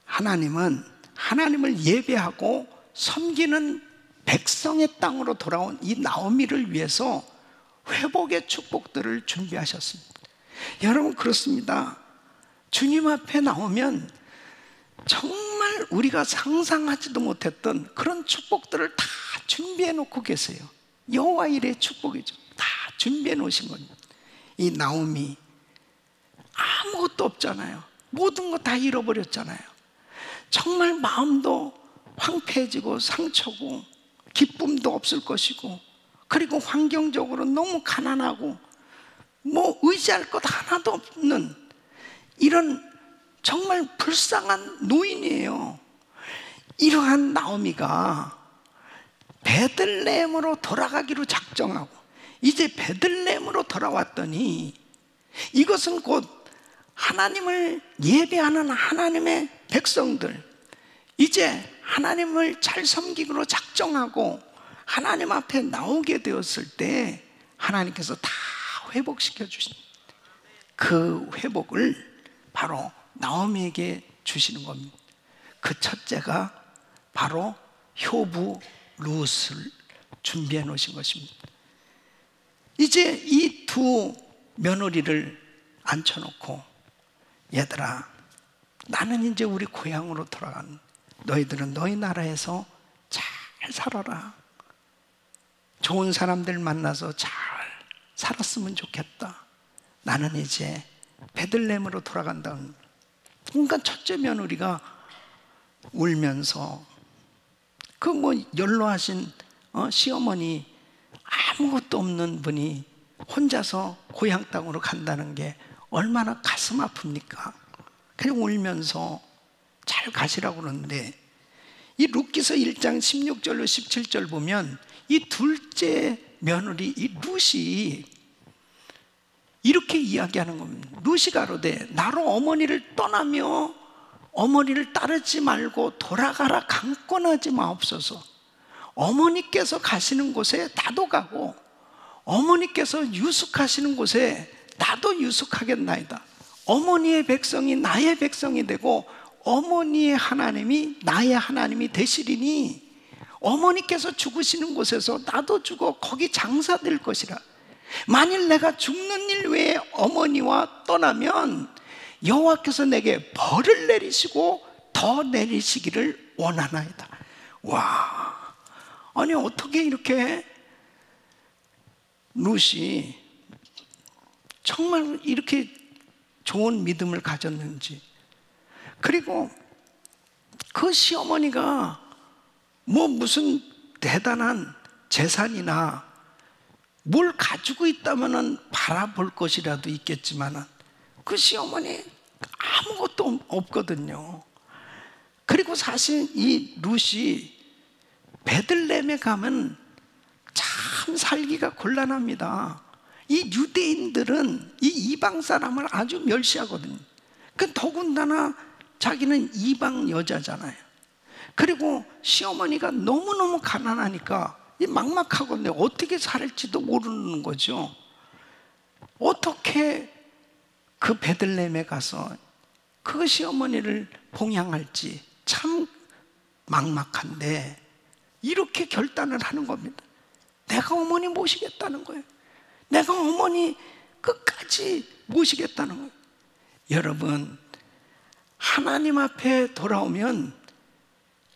하나님은 하나님을 예배하고 섬기는 백성의 땅으로 돌아온 이 나오미를 위해서 회복의 축복들을 준비하셨습니다. 여러분, 그렇습니다. 주님 앞에 나오면 정말 우리가 상상하지도 못했던 그런 축복들을 다 준비해 놓고 계세요. 여호와 일의 축복이죠. 다 준비해 놓으신 겁니다. 이 나오미 아무것도 없잖아요. 모든 거 다 잃어버렸잖아요. 정말 마음도 황폐해지고 상처고 기쁨도 없을 것이고, 그리고 환경적으로 너무 가난하고 뭐 의지할 것 하나도 없는 이런 정말 불쌍한 노인이에요. 이러한 나오미가 베들레헴으로 돌아가기로 작정하고 이제 베들레헴으로 돌아왔더니 이것은 곧 하나님을 예배하는 하나님의 백성들, 이제 하나님을 잘 섬기기로 작정하고 하나님 앞에 나오게 되었을 때 하나님께서 다 회복시켜 주신 그 회복을 바로 나오미에게 주시는 겁니다. 그 첫째가 바로 효부 룻을 준비해 놓으신 것입니다. 이제 이 두 며느리를 앉혀놓고, 얘들아, 나는 이제 우리 고향으로 돌아간, 너희들은 너희 나라에서 잘 살아라. 좋은 사람들 만나서 잘 살았으면 좋겠다. 나는 이제 베들레헴으로 돌아간다. 그러니까 첫째 며느리가 울면서 그 뭐 연로하신 시어머니, 아무것도 없는 분이 혼자서 고향 땅으로 간다는 게 얼마나 가슴 아픕니까? 그냥 울면서 잘 가시라고 그러는데, 이 룻기서 1장 16절로 17절 보면 이 둘째 며느리 이 룻이 이렇게 이야기하는 겁니다. 룻이 가로되 나로 어머니를 떠나며 어머니를 따르지 말고 돌아가라 강권하지 마옵소서. 어머니께서 가시는 곳에 나도 가고 어머니께서 유숙하시는 곳에 나도 유숙하겠나이다. 어머니의 백성이 나의 백성이 되고 어머니의 하나님이 나의 하나님이 되시리니 어머니께서 죽으시는 곳에서 나도 죽어 거기 장사될 것이라. 만일 내가 죽는 일 외에 어머니와 떠나면 여호와께서 내게 벌을 내리시고 더 내리시기를 원하나이다. 와, 아니 어떻게 이렇게 룻이 정말 이렇게 좋은 믿음을 가졌는지. 그리고 그 시어머니가 뭐 무슨 대단한 재산이나 뭘 가지고 있다면은 바라볼 것이라도 있겠지만은 그 시어머니 아무것도 없거든요. 그리고 사실 이 룻이 베들레헴에 가면 참 살기가 곤란합니다. 이 유대인들은 이 이방 사람을 아주 멸시하거든요. 그 더군다나 자기는 이방 여자잖아요. 그리고 시어머니가 너무너무 가난하니까 이 막막하거든요. 어떻게 살을지도 모르는 거죠. 어떻게 그 베들레헴에 가서 그 시어머니를 봉양할지 참 막막한데 이렇게 결단을 하는 겁니다. 내가 어머니 모시겠다는 거예요. 내가 어머니 끝까지 모시겠다는 거예요. 여러분, 하나님 앞에 돌아오면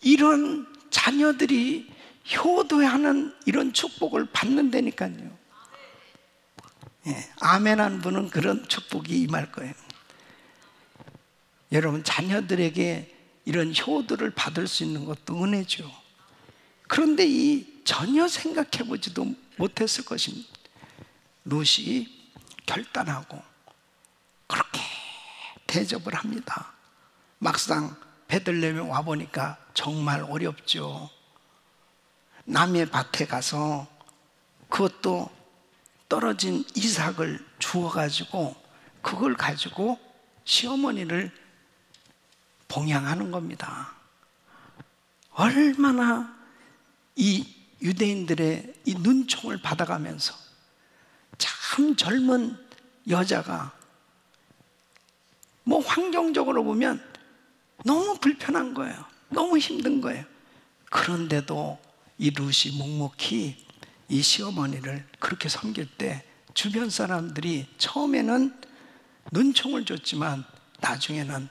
이런 자녀들이 효도하는 이런 축복을 받는다니까요. 예, 아멘 한 분은 그런 축복이 임할 거예요. 여러분, 자녀들에게 이런 효도를 받을 수 있는 것도 은혜죠. 그런데 이 전혀 생각해보지도 못했을 것입니다. 룻이 결단하고 그렇게 대접을 합니다. 막상 베들레헴에 와보니까 정말 어렵죠. 남의 밭에 가서 그것도 떨어진 이삭을 주워가지고 그걸 가지고 시어머니를 봉양하는 겁니다. 얼마나 이 유대인들의 이 눈총을 받아가면서 참 젊은 여자가 뭐 환경적으로 보면 너무 불편한 거예요. 너무 힘든 거예요. 그런데도 이 룻이 묵묵히 이 시어머니를 그렇게 섬길 때 주변 사람들이 처음에는 눈총을 줬지만 나중에는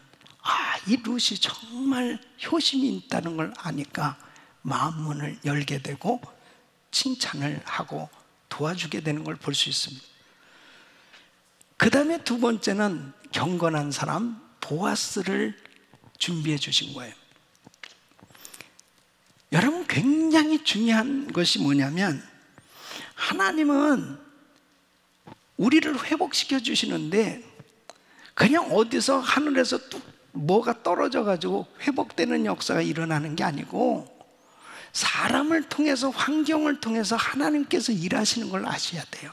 이 룻이 정말 효심이 있다는 걸 아니까 마음문을 열게 되고 칭찬을 하고 도와주게 되는 걸 볼 수 있습니다. 그 다음에 두 번째는 경건한 사람 보아스를 준비해 주신 거예요. 여러분, 굉장히 중요한 것이 뭐냐면 하나님은 우리를 회복시켜 주시는데 그냥 어디서 하늘에서 뚝 뭐가 떨어져 가지고 회복되는 역사가 일어나는 게 아니고 사람을 통해서, 환경을 통해서 하나님께서 일하시는 걸 아셔야 돼요.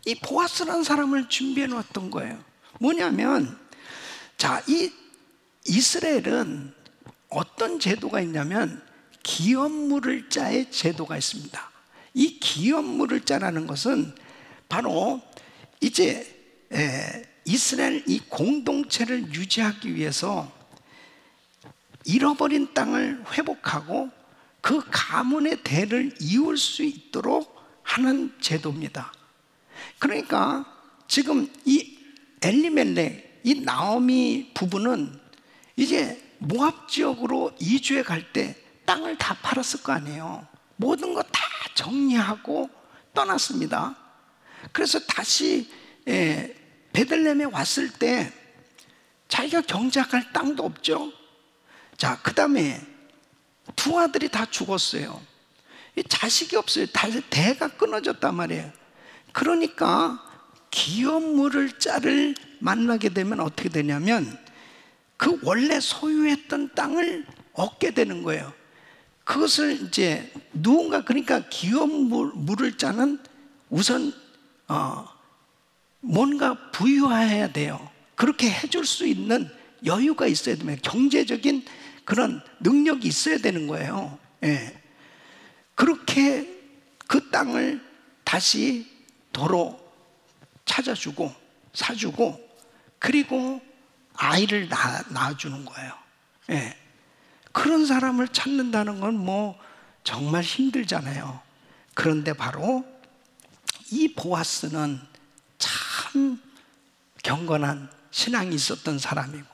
이 보아스라는 사람을 준비해 놓았던 거예요. 뭐냐면, 자, 이 이스라엘은 어떤 제도가 있냐면 기업물을 자의 제도가 있습니다. 이 기업물을 자라는 것은 바로 이제 이스라엘 이 공동체를 유지하기 위해서 잃어버린 땅을 회복하고 그 가문의 대를 이을 수 있도록 하는 제도입니다. 그러니까 지금 이 엘리멜렉, 이 나오미 부부는 이제 모압 지역으로 이주해 갈 때 땅을 다 팔았을 거 아니에요. 모든 거 다 정리하고 떠났습니다. 그래서 다시 베들레헴에 왔을 때 자기가 경작할 땅도 없죠. 자, 그 다음에 두 아들이 다 죽었어요. 자식이 없어요. 대가 끊어졌단 말이에요. 그러니까 기업물을 자를 만나게 되면 어떻게 되냐면 그 원래 소유했던 땅을 얻게 되는 거예요. 그것을 이제 누군가, 그러니까 기업물을 자는 우선 뭔가 부유해야 돼요. 그렇게 해줄 수 있는 여유가 있어야 됩니다. 경제적인 그런 능력이 있어야 되는 거예요. 예. 그렇게 그 땅을 다시 도로 찾아주고 사주고 그리고 아이를 낳아주는 거예요. 예. 그런 사람을 찾는다는 건 뭐 정말 힘들잖아요. 그런데 바로 이 보아스는 참 경건한 신앙이 있었던 사람이고,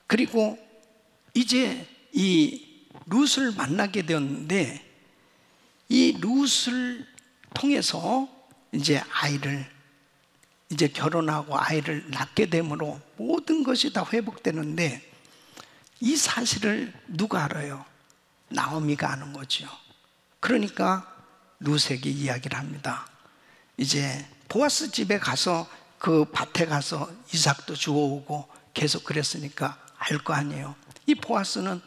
그리고 이제 이 룻을 만나게 되었는데 이 룻을 통해서 이제 아이를 이제 결혼하고 아이를 낳게 되므로 모든 것이 다 회복되는데 이 사실을 누가 알아요? 나오미가 아는 거죠. 그러니까 룻에게 이야기를 합니다. 이제 보아스 집에 가서 그 밭에 가서 이삭도 주워오고 계속 그랬으니까 알 거 아니에요. 이 보아스는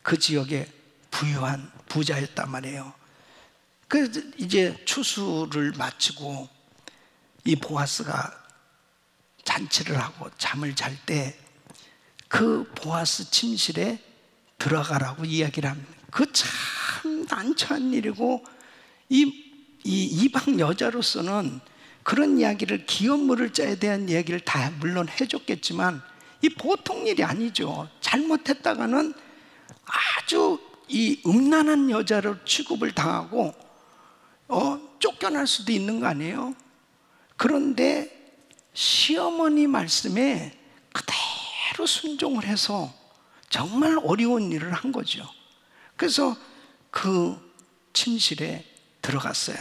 그 지역의 부유한 부자였단 말이에요. 그래서 이제 추수를 마치고 이 보아스가 잔치를 하고 잠을 잘 때 그 보아스 침실에 들어가라고 이야기를 합니다. 그 참 난처한 일이고 이 이방 여자로서는 그런 이야기를, 기업물을 자에 대한 이야기를 다 물론 해줬겠지만 이 보통 일이 아니죠. 잘못했다가는 아주 이 음란한 여자로 취급을 당하고 쫓겨날 수도 있는 거 아니에요? 그런데 시어머니 말씀에 그대로 순종을 해서 정말 어려운 일을 한 거죠. 그래서 그 침실에 들어갔어요.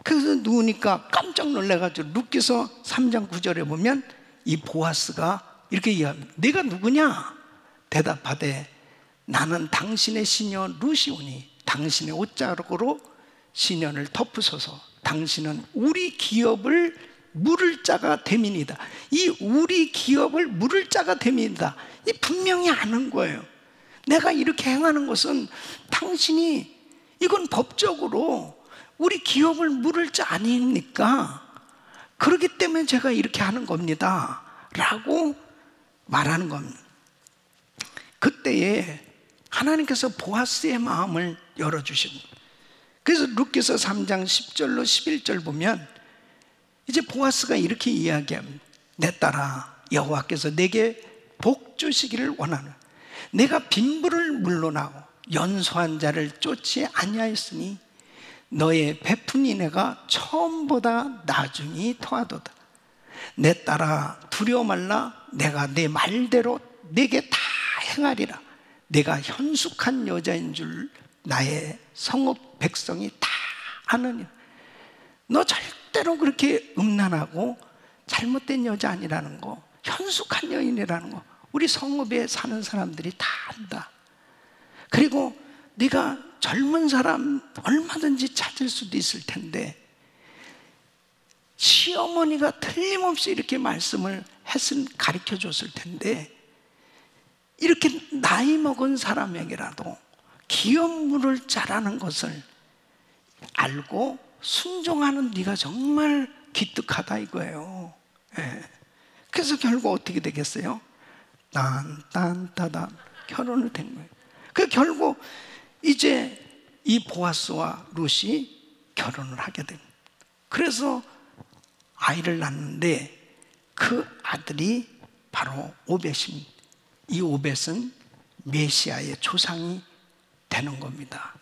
그래서 누우니까 깜짝 놀라가지고 룻기서 3장 9절에 보면 이 보아스가 이렇게 이야기합니다. 네가 누구냐? 대답하되 나는 당신의 시녀 룻이오니 당신의 옷자락으로 시년을 덮으소서. 당신은 우리 기업을 물을 자가 됨이니이다. 이 우리 기업을 물을 자가 됨이니이다. 이 분명히 아는 거예요. 내가 이렇게 행하는 것은 당신이 이건 법적으로 우리 기업을 물을 자 아닙니까? 그렇기 때문에 제가 이렇게 하는 겁니다 라고 말하는 겁니다. 그때에 하나님께서 보아스의 마음을 열어주십니다. 그래서 룻기서 3장 10절로 11절 보면 이제 보아스가 이렇게 이야기합니다. 내 딸아, 여호와께서 내게 복 주시기를 원하노라. 내가 빈부를 물러나고 연소한 자를 쫓지 아니하였으니 너의 베푼 이내가 처음보다 나중이 더하도다. 내 딸아, 두려워 말라. 내가 내 말대로 내게 다 행하리라. 내가 현숙한 여자인 줄 나의 성읍 백성이 다 아느니라. 너 절대로 그렇게 음란하고 잘못된 여자 아니라는 거, 현숙한 여인이라는 거 우리 성읍에 사는 사람들이 다 안다. 그리고 네가 젊은 사람 얼마든지 찾을 수도 있을 텐데 시어머니가 틀림없이 이렇게 말씀을 가르쳐 줬을 텐데 이렇게 나이 먹은 사람에게라도 기업물을 자라는 것을 알고 순종하는 네가 정말 기특하다 이거예요. 예. 그래서 결국 어떻게 되겠어요? 딴딴따단 결혼을 된 거예요. 그 결국 이제 이 보아스와 룻이 결혼을 하게 됩니다. 그래서 아이를 낳는데 그 아들이 바로 오벳입니다. 이 오벳은 메시아의 조상이 되는 겁니다.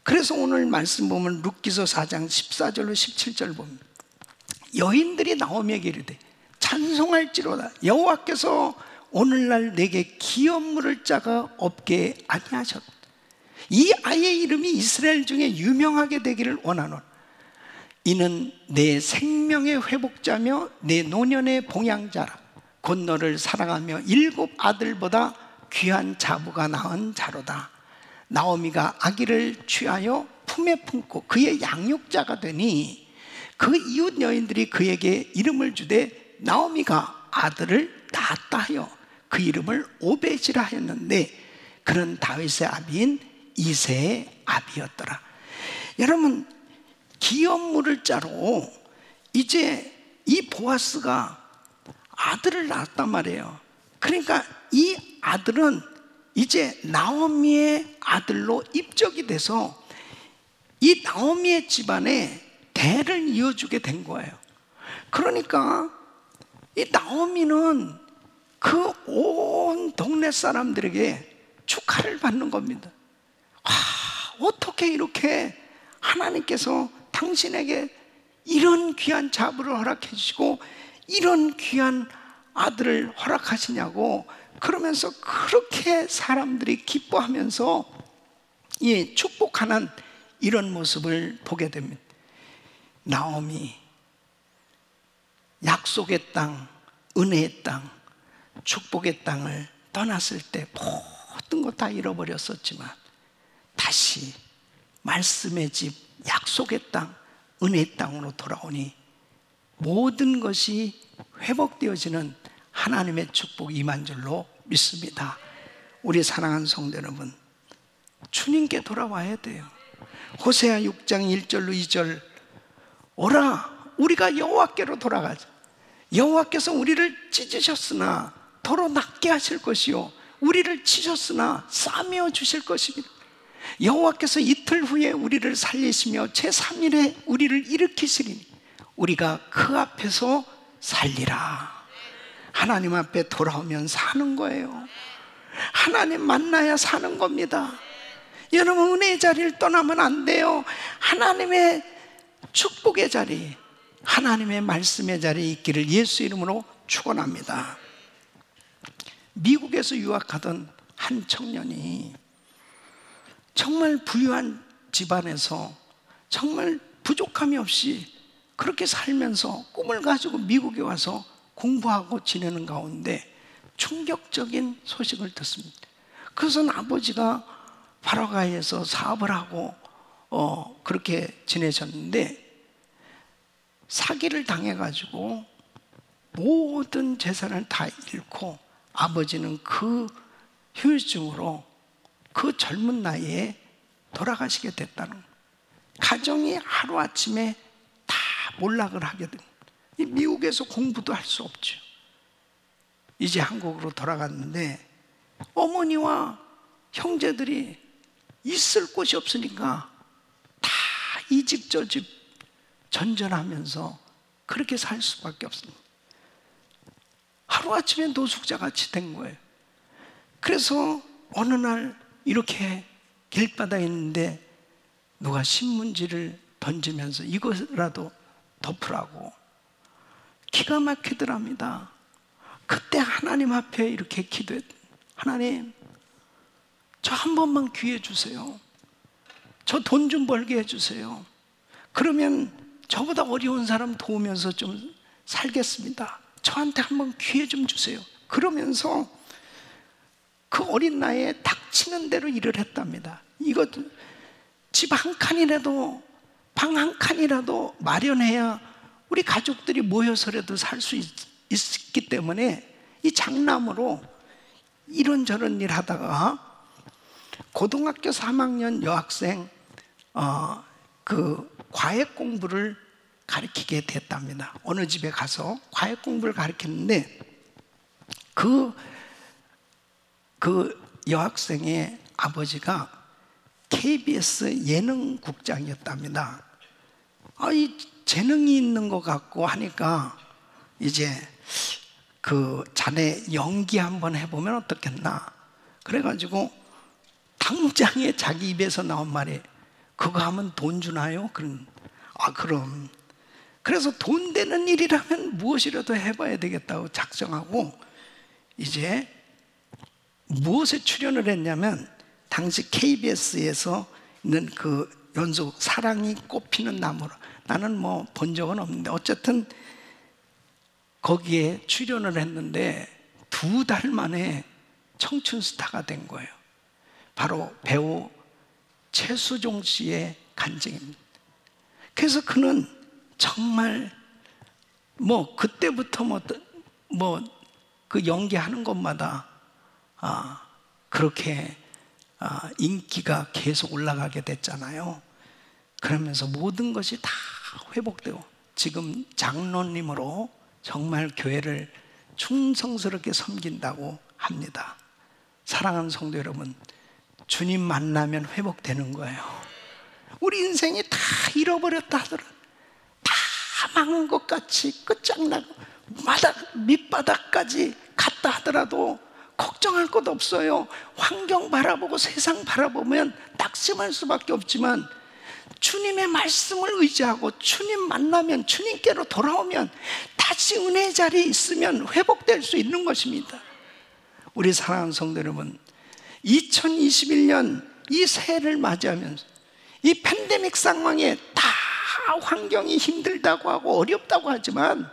그래서 오늘 말씀 보면 룻기서 4장 14절로 17절 보면 여인들이 나오미에게 이르되 찬송할지로다 여호와께서 오늘날 내게 기업물을 자가 없게 아니하셨다. 이 아이의 이름이 이스라엘 중에 유명하게 되기를 원하노라. 이는 내 생명의 회복자며 내 노년의 봉양자라. 곧 너를 사랑하며 7 아들보다 귀한 자부가 낳은 자로다. 나오미가 아기를 취하여 품에 품고 그의 양육자가 되니 그 이웃 여인들이 그에게 이름을 주되 나오미가 아들을 낳았다 하여 그 이름을 오벳이라 하였는데 그는 다윗의 아비인 이새의 아비였더라. 여러분, 기업물을 자로 이제 이 보아스가 아들을 낳았단 말이에요. 그러니까 이 아들은 이제 나오미의 아들로 입적이 돼서 이 나오미의 집안에 대를 이어주게 된 거예요. 그러니까 이 나오미는 그 온 동네 사람들에게 축하를 받는 겁니다. 와, 어떻게 이렇게 하나님께서 당신에게 이런 귀한 자부를 허락해 주시고 이런 귀한 아들을 허락하시냐고 그러면서 그렇게 사람들이 기뻐하면서 축복하는 이런 모습을 보게 됩니다. 나오미, 약속의 땅, 은혜의 땅, 축복의 땅을 떠났을 때 모든 것 다 잃어버렸었지만 다시 말씀의 집, 약속의 땅, 은혜의 땅으로 돌아오니 모든 것이 회복되어지는 하나님의 축복이 임한 줄로 믿습니다. 우리 사랑하는 성도 여러분, 주님께 돌아와야 돼요. 호세아 6장 1절로 2절 오라 우리가 여호와께로 돌아가자. 여호와께서 우리를 찢으셨으나 더러 낫게 하실 것이요 우리를 치셨으나 싸매어 주실 것입니다. 여호와께서 이틀 후에 우리를 살리시며 제3일에 우리를 일으키시리니 우리가 그 앞에서 살리라. 하나님 앞에 돌아오면 사는 거예요. 하나님 만나야 사는 겁니다. 여러분, 은혜의 자리를 떠나면 안 돼요. 하나님의 축복의 자리, 하나님의 말씀의 자리에 있기를 예수 이름으로 축원합니다. 미국에서 유학하던 한 청년이 정말 부유한 집안에서 정말 부족함이 없이 그렇게 살면서 꿈을 가지고 미국에 와서 공부하고 지내는 가운데 충격적인 소식을 듣습니다. 그것은 아버지가 파라과이에서 사업을 하고 그렇게 지내셨는데 사기를 당해가지고 모든 재산을 다 잃고 아버지는 그 후유증으로 그 젊은 나이에 돌아가시게 됐다는 거예요. 가정이 하루아침에 다 몰락을 하게 됩니다. 미국에서 공부도 할 수 없죠. 이제 한국으로 돌아갔는데 어머니와 형제들이 있을 곳이 없으니까 다 이 집 저 집 전전하면서 그렇게 살 수밖에 없습니다. 하루아침에 노숙자같이 된 거예요. 그래서 어느 날 이렇게 길바닥에 있는데 누가 신문지를 던지면서 이것이라도 덮으라고 기가 막히더랍니다. 그때 하나님 앞에 이렇게 기도했. 하나님, 저 한 번만 기회 주세요. 저 돈 좀 벌게 해주세요. 그러면 저보다 어려운 사람 도우면서 좀 살겠습니다. 저한테 한번 기회 좀 주세요. 그러면서 그 어린 나이에 닥치는 대로 일을 했답니다. 이것 집 한 칸이라도, 방 한 칸이라도 마련해야 우리 가족들이 모여서라도 살 수 있기 때문에 이 장남으로 이런저런 일 하다가 고등학교 3학년 여학생 그 과외 공부를 가르치게 됐답니다. 어느 집에 가서 과외 공부를 가르쳤는데 그 그 여학생의 아버지가 KBS 예능국장이었답니다. 이 재능이 있는 것 같고 하니까 이제 그 자네 연기 한번 해보면 어떻겠나. 그래가지고 당장에 자기 입에서 나온 말이 그거 하면 돈 주나요? 그럼 그래서 돈 되는 일이라면 무엇이라도 해봐야 되겠다고 작정하고 이제 무엇에 출연을 했냐면 당시 KBS에서 있는 그 연속 사랑이 꽃피는 나무로, 나는 뭐 본 적은 없는데 어쨌든 거기에 출연을 했는데 2달 만에 청춘 스타가 된 거예요. 바로 배우 최수종 씨의 간증입니다. 그래서 그는 정말 뭐 그때부터 그 연기하는 것마다 그렇게 인기가 계속 올라가게 됐잖아요. 그러면서 모든 것이 다 회복되고 지금 장로님으로 정말 교회를 충성스럽게 섬긴다고 합니다. 사랑하는 성도 여러분, 주님 만나면 회복되는 거예요. 우리 인생이 다 잃어버렸다 하더라도 다 망한 것 같이 끝장나고 밑바닥까지 갔다 하더라도 걱정할 것 없어요. 환경 바라보고 세상 바라보면 낙심할 수밖에 없지만 주님의 말씀을 의지하고 주님 만나면, 주님께로 돌아오면 다시 은혜의 자리에 있으면 회복될 수 있는 것입니다. 우리 사랑하는 성도 여러분, 2021년 이 새해를 맞이하면서 이 팬데믹 상황에 다 환경이 힘들다고 하고 어렵다고 하지만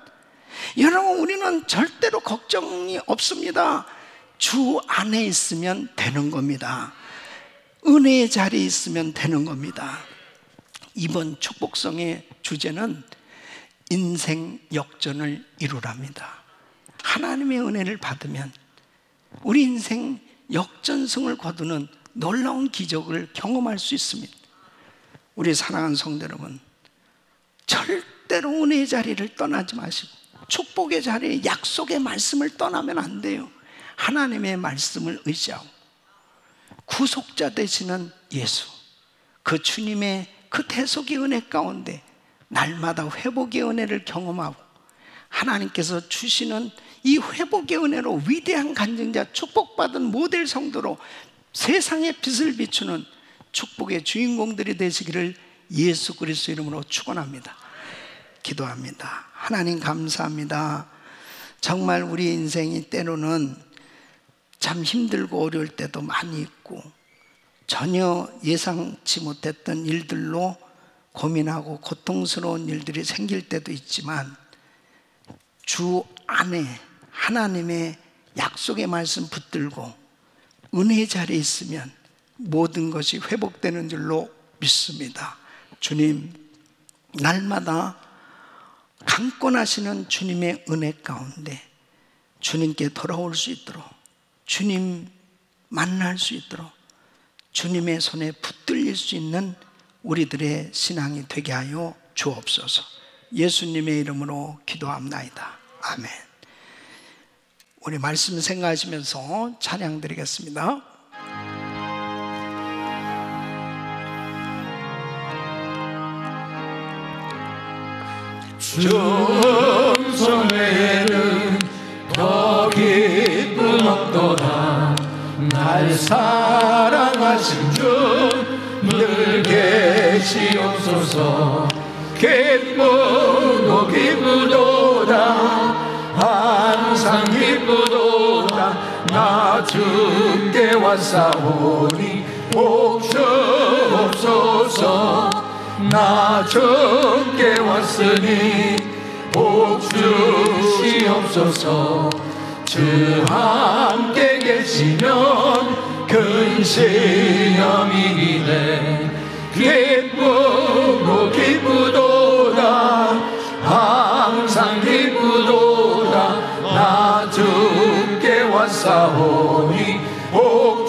여러분, 우리는 절대로 걱정이 없습니다. 주 안에 있으면 되는 겁니다. 은혜의 자리에 있으면 되는 겁니다. 이번 축복성의 주제는 인생 역전을 이루랍니다. 하나님의 은혜를 받으면 우리 인생 역전승을 거두는 놀라운 기적을 경험할 수 있습니다. 우리 사랑하는 성도 여러분, 절대로 은혜의 자리를 떠나지 마시고 축복의 자리에 약속의 말씀을 떠나면 안 돼요. 하나님의 말씀을 의지하고 구속자 되시는 예수, 그 주님의 그 대속의 은혜 가운데 날마다 회복의 은혜를 경험하고 하나님께서 주시는 이 회복의 은혜로 위대한 간증자, 축복받은 모델 성도로 세상의 빛을 비추는 축복의 주인공들이 되시기를 예수 그리스도 이름으로 축원합니다. 기도합니다. 하나님 감사합니다. 정말 우리 인생이 때로는 참 힘들고 어려울 때도 많이 있고 전혀 예상치 못했던 일들로 고민하고 고통스러운 일들이 생길 때도 있지만 주 안에 하나님의 약속의 말씀 붙들고 은혜의 자리에 있으면 모든 것이 회복되는 줄로 믿습니다. 주님, 날마다 강권하시는 주님의 은혜 가운데 주님께 돌아올 수 있도록, 주님 만날 수 있도록 주님의 손에 붙들릴 수 있는 우리들의 신앙이 되게 하여 주옵소서. 예수님의 이름으로 기도합나이다. 아멘. 우리 말씀 생각하시면서 찬양 드리겠습니다. 중성에는 더 기쁨 없도다. 날 사랑하신 주 늘 계시옵소서. 기쁘고 기쁘도다. 항상 기쁘도다. 나 주께 왔사오니 복 주옵소서. 나 주께 왔으니 복 주시옵소서. 주 함께 계시면 근신염이네. 기쁘고 기쁘도다. 항상 기쁘도다. 나 주께 왔사오니 복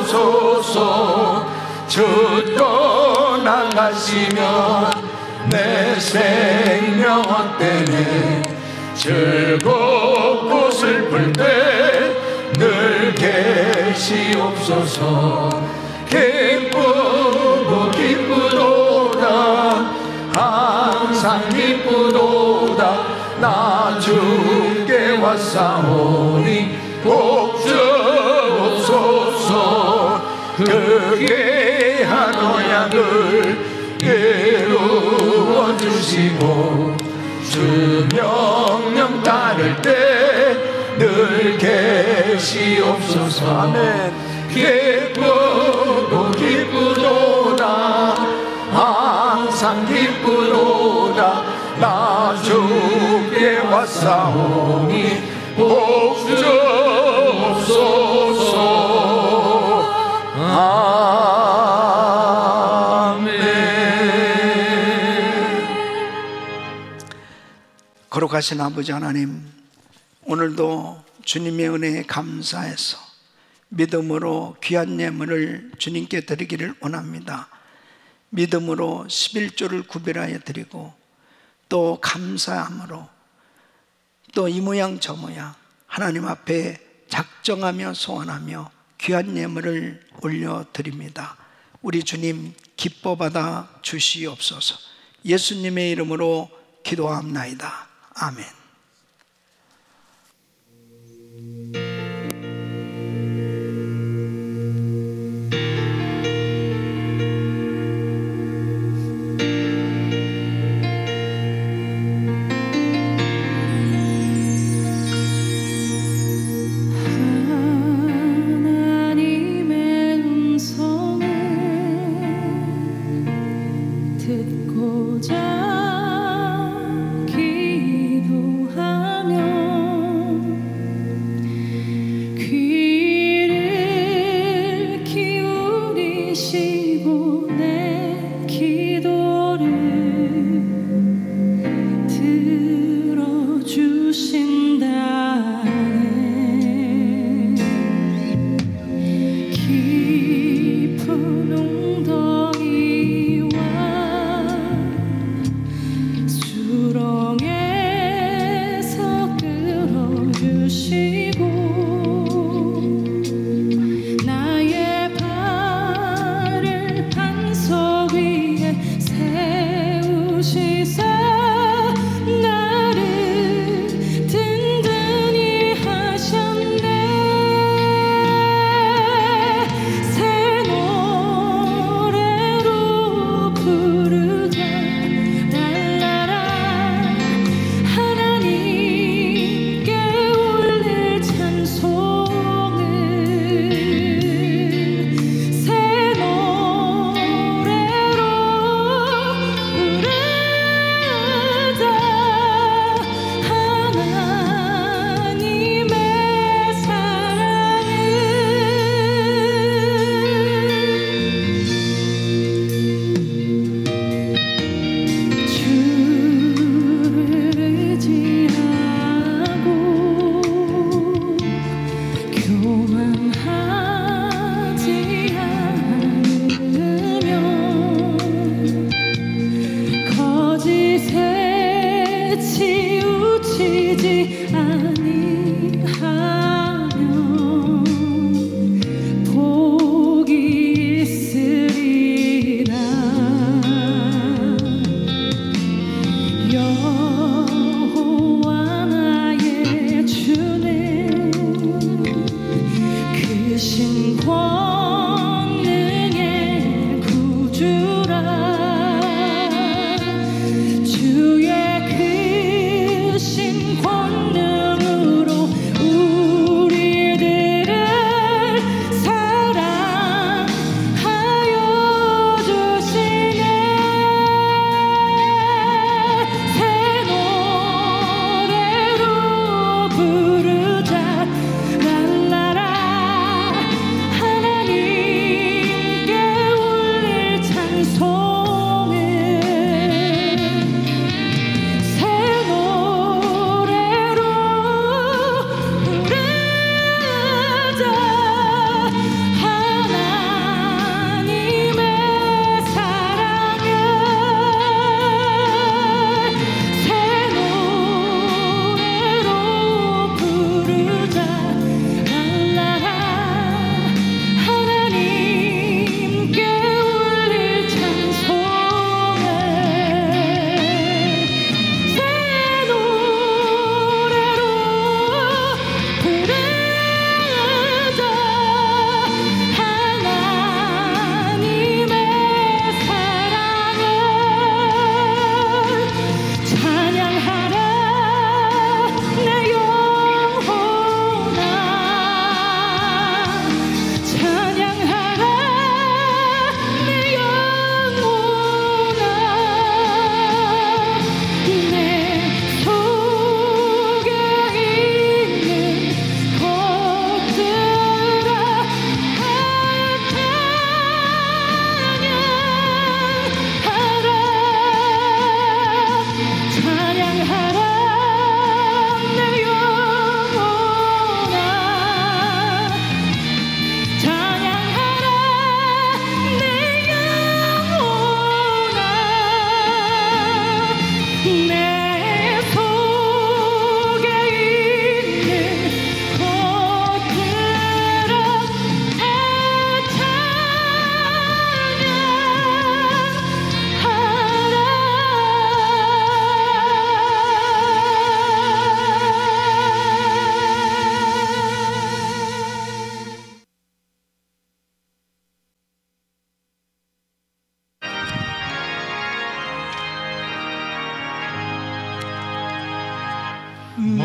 주옵소서. 주 떠나가시면 내 생명 헛되네. 즐겁고 슬플 때 늘 계시옵소서. 기쁘고 기쁘도다 항상 기쁘도다 나 주께 왔사오니 복 주옵소서. 그 귀한 언약을 이루어 주시고 주 명령 따를 때 늘 계시옵소서. 아멘. 기쁘고 기쁘도다 항상 기쁘도다 나 주께 왔사오니 복 주옵소서. 아멘. 거룩하신 아버지 하나님, 오늘도 주님의 은혜에 감사해서 믿음으로 귀한 예물을 주님께 드리기를 원합니다. 믿음으로 11조를 구별하여 드리고 또 감사함으로 또 이 모양 저 모양 하나님 앞에 작정하며 소원하며 귀한 예물을 올려드립니다. 우리 주님 기뻐 받아 주시옵소서. 예수님의 이름으로 기도합나이다. 아멘. 듣고자 기도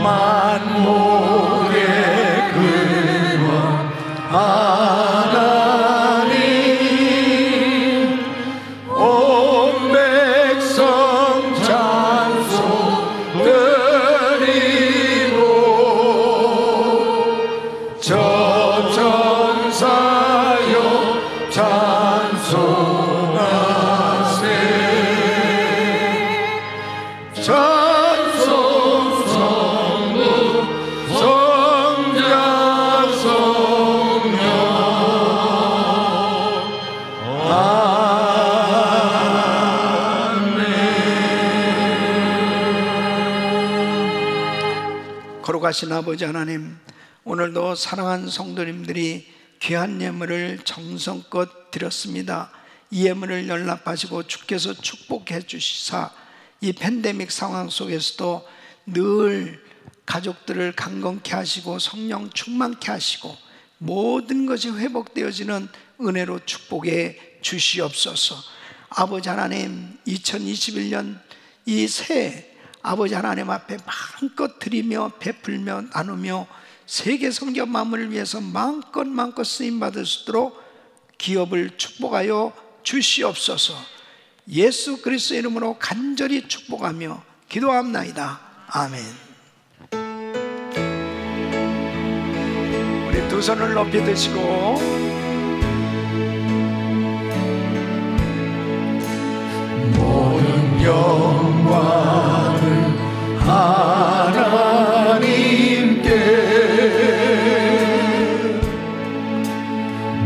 만목의 근원 하나님, 온 백성 찬송 드리고 저 천사여 찬송하세. 찬송 성부 성자 성령 아멘. 거룩하신 아버지 하나님, 오늘도 사랑하는 성도님들이 귀한 예물을 정성껏 드렸습니다. 이 예물을 연락하시고 주께서 축복해 주시사 이 팬데믹 상황 속에서도 늘 가족들을 강건케 하시고 성령 충만케 하시고 모든 것이 회복되어지는 은혜로 축복해 주시옵소서. 아버지 하나님, 2021년 이 새해 아버지 하나님 앞에 마음껏 드리며 베풀며 나누며 세계 선교 만물을 위해서 마음껏 쓰임받을 수 있도록 기업을 축복하여 주시옵소서. 예수 그리스도의 이름으로 간절히 축복하며 기도합나이다. 아멘. 우리 두 손을 높이 드시고 모든 영광을 하나님께,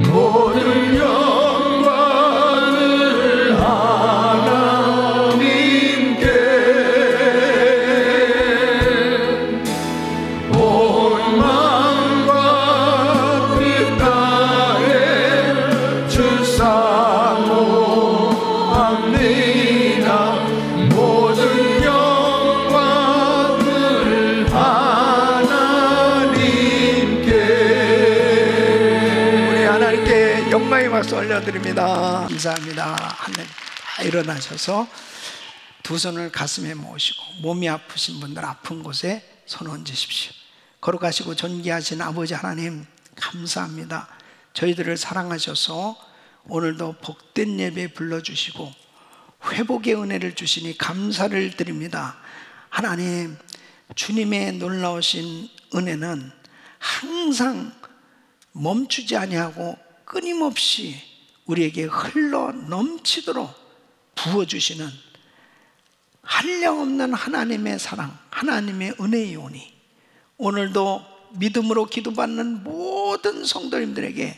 모든 영광을 하나님께, 온 만과 그 땅에 주사모합니다. 모든 영광을 하나님께. 우리 하나님께 영광의 박수 올려드립니다. 감사합니다. 하나님 다 일어나셔서 두 손을 가슴에 모으시고 몸이 아프신 분들 아픈 곳에 손 얹으십시오. 거룩하시고 존귀하신 아버지 하나님, 감사합니다. 저희들을 사랑하셔서 오늘도 복된 예배 불러주시고 회복의 은혜를 주시니 감사를 드립니다. 하나님, 주님의 놀라우신 은혜는 항상 멈추지 아니하고 끊임없이 우리에게 흘러 넘치도록 부어주시는 한량없는 하나님의 사랑, 하나님의 은혜이오니 오늘도 믿음으로 기도받는 모든 성도님들에게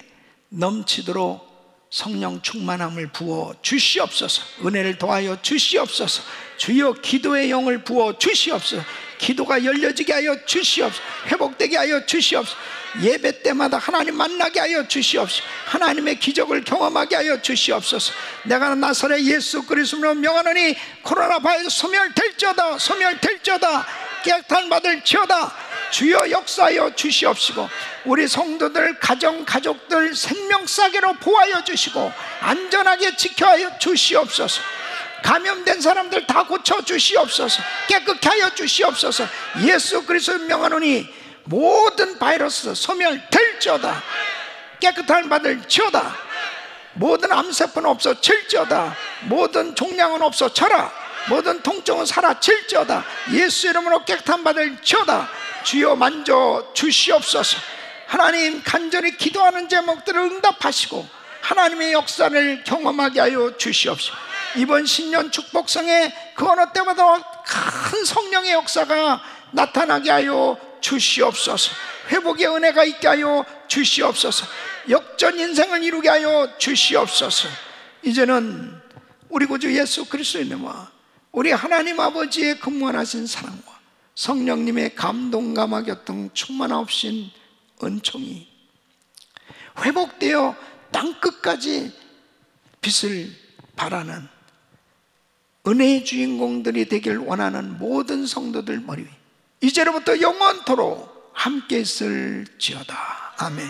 넘치도록 성령 충만함을 부어 주시옵소서. 은혜를 더하여 주시옵소서. 주여 기도의 영을 부어 주시옵소서. 기도가 열려지게 하여 주시옵소서. 회복되게 하여 주시옵소서. 예배 때마다 하나님 만나게 하여 주시옵소서. 하나님의 기적을 경험하게 하여 주시옵소서. 내가 나사렛 예수 그리스도로 명하노니 코로나 바이러스 소멸될지어다, 소멸될지어다, 깨끗한 받을지어다. 주여 역사하여 주시옵시고 우리 성도들 가족들 생명싸개로 보호하여 주시고 안전하게 지켜하여 주시옵소서. 감염된 사람들 다 고쳐 주시옵소서. 깨끗게 하여 주시옵소서. 예수 그리스도의 명하노니 모든 바이러스 소멸될지어다, 깨끗한 받을지어다. 모든 암세포는 없어질지어다. 모든 종양은 없어져라. 모든 통증은 사라질지어다. 예수 이름으로 깨끗한 받을지어다. 주여 만져 주시옵소서. 하나님, 간절히 기도하는 제목들을 응답하시고 하나님의 역사를 경험하게 하여 주시옵소서. 이번 신년 축복성에 그 어느 때보다 큰 성령의 역사가 나타나게 하여 주시옵소서. 회복의 은혜가 있게 하여 주시옵소서. 역전 인생을 이루게 하여 주시옵소서. 이제는 우리 구주 예수 그리스도의 이름과 우리 하나님 아버지의 근무하신 사랑과 성령님의 감동감화 교통 충만하신 은총이 회복되어 땅끝까지 빛을 발하는 은혜의 주인공들이 되길 원하는 모든 성도들 머리 위 이제로부터 영원토록 함께 있을지어다. 아멘.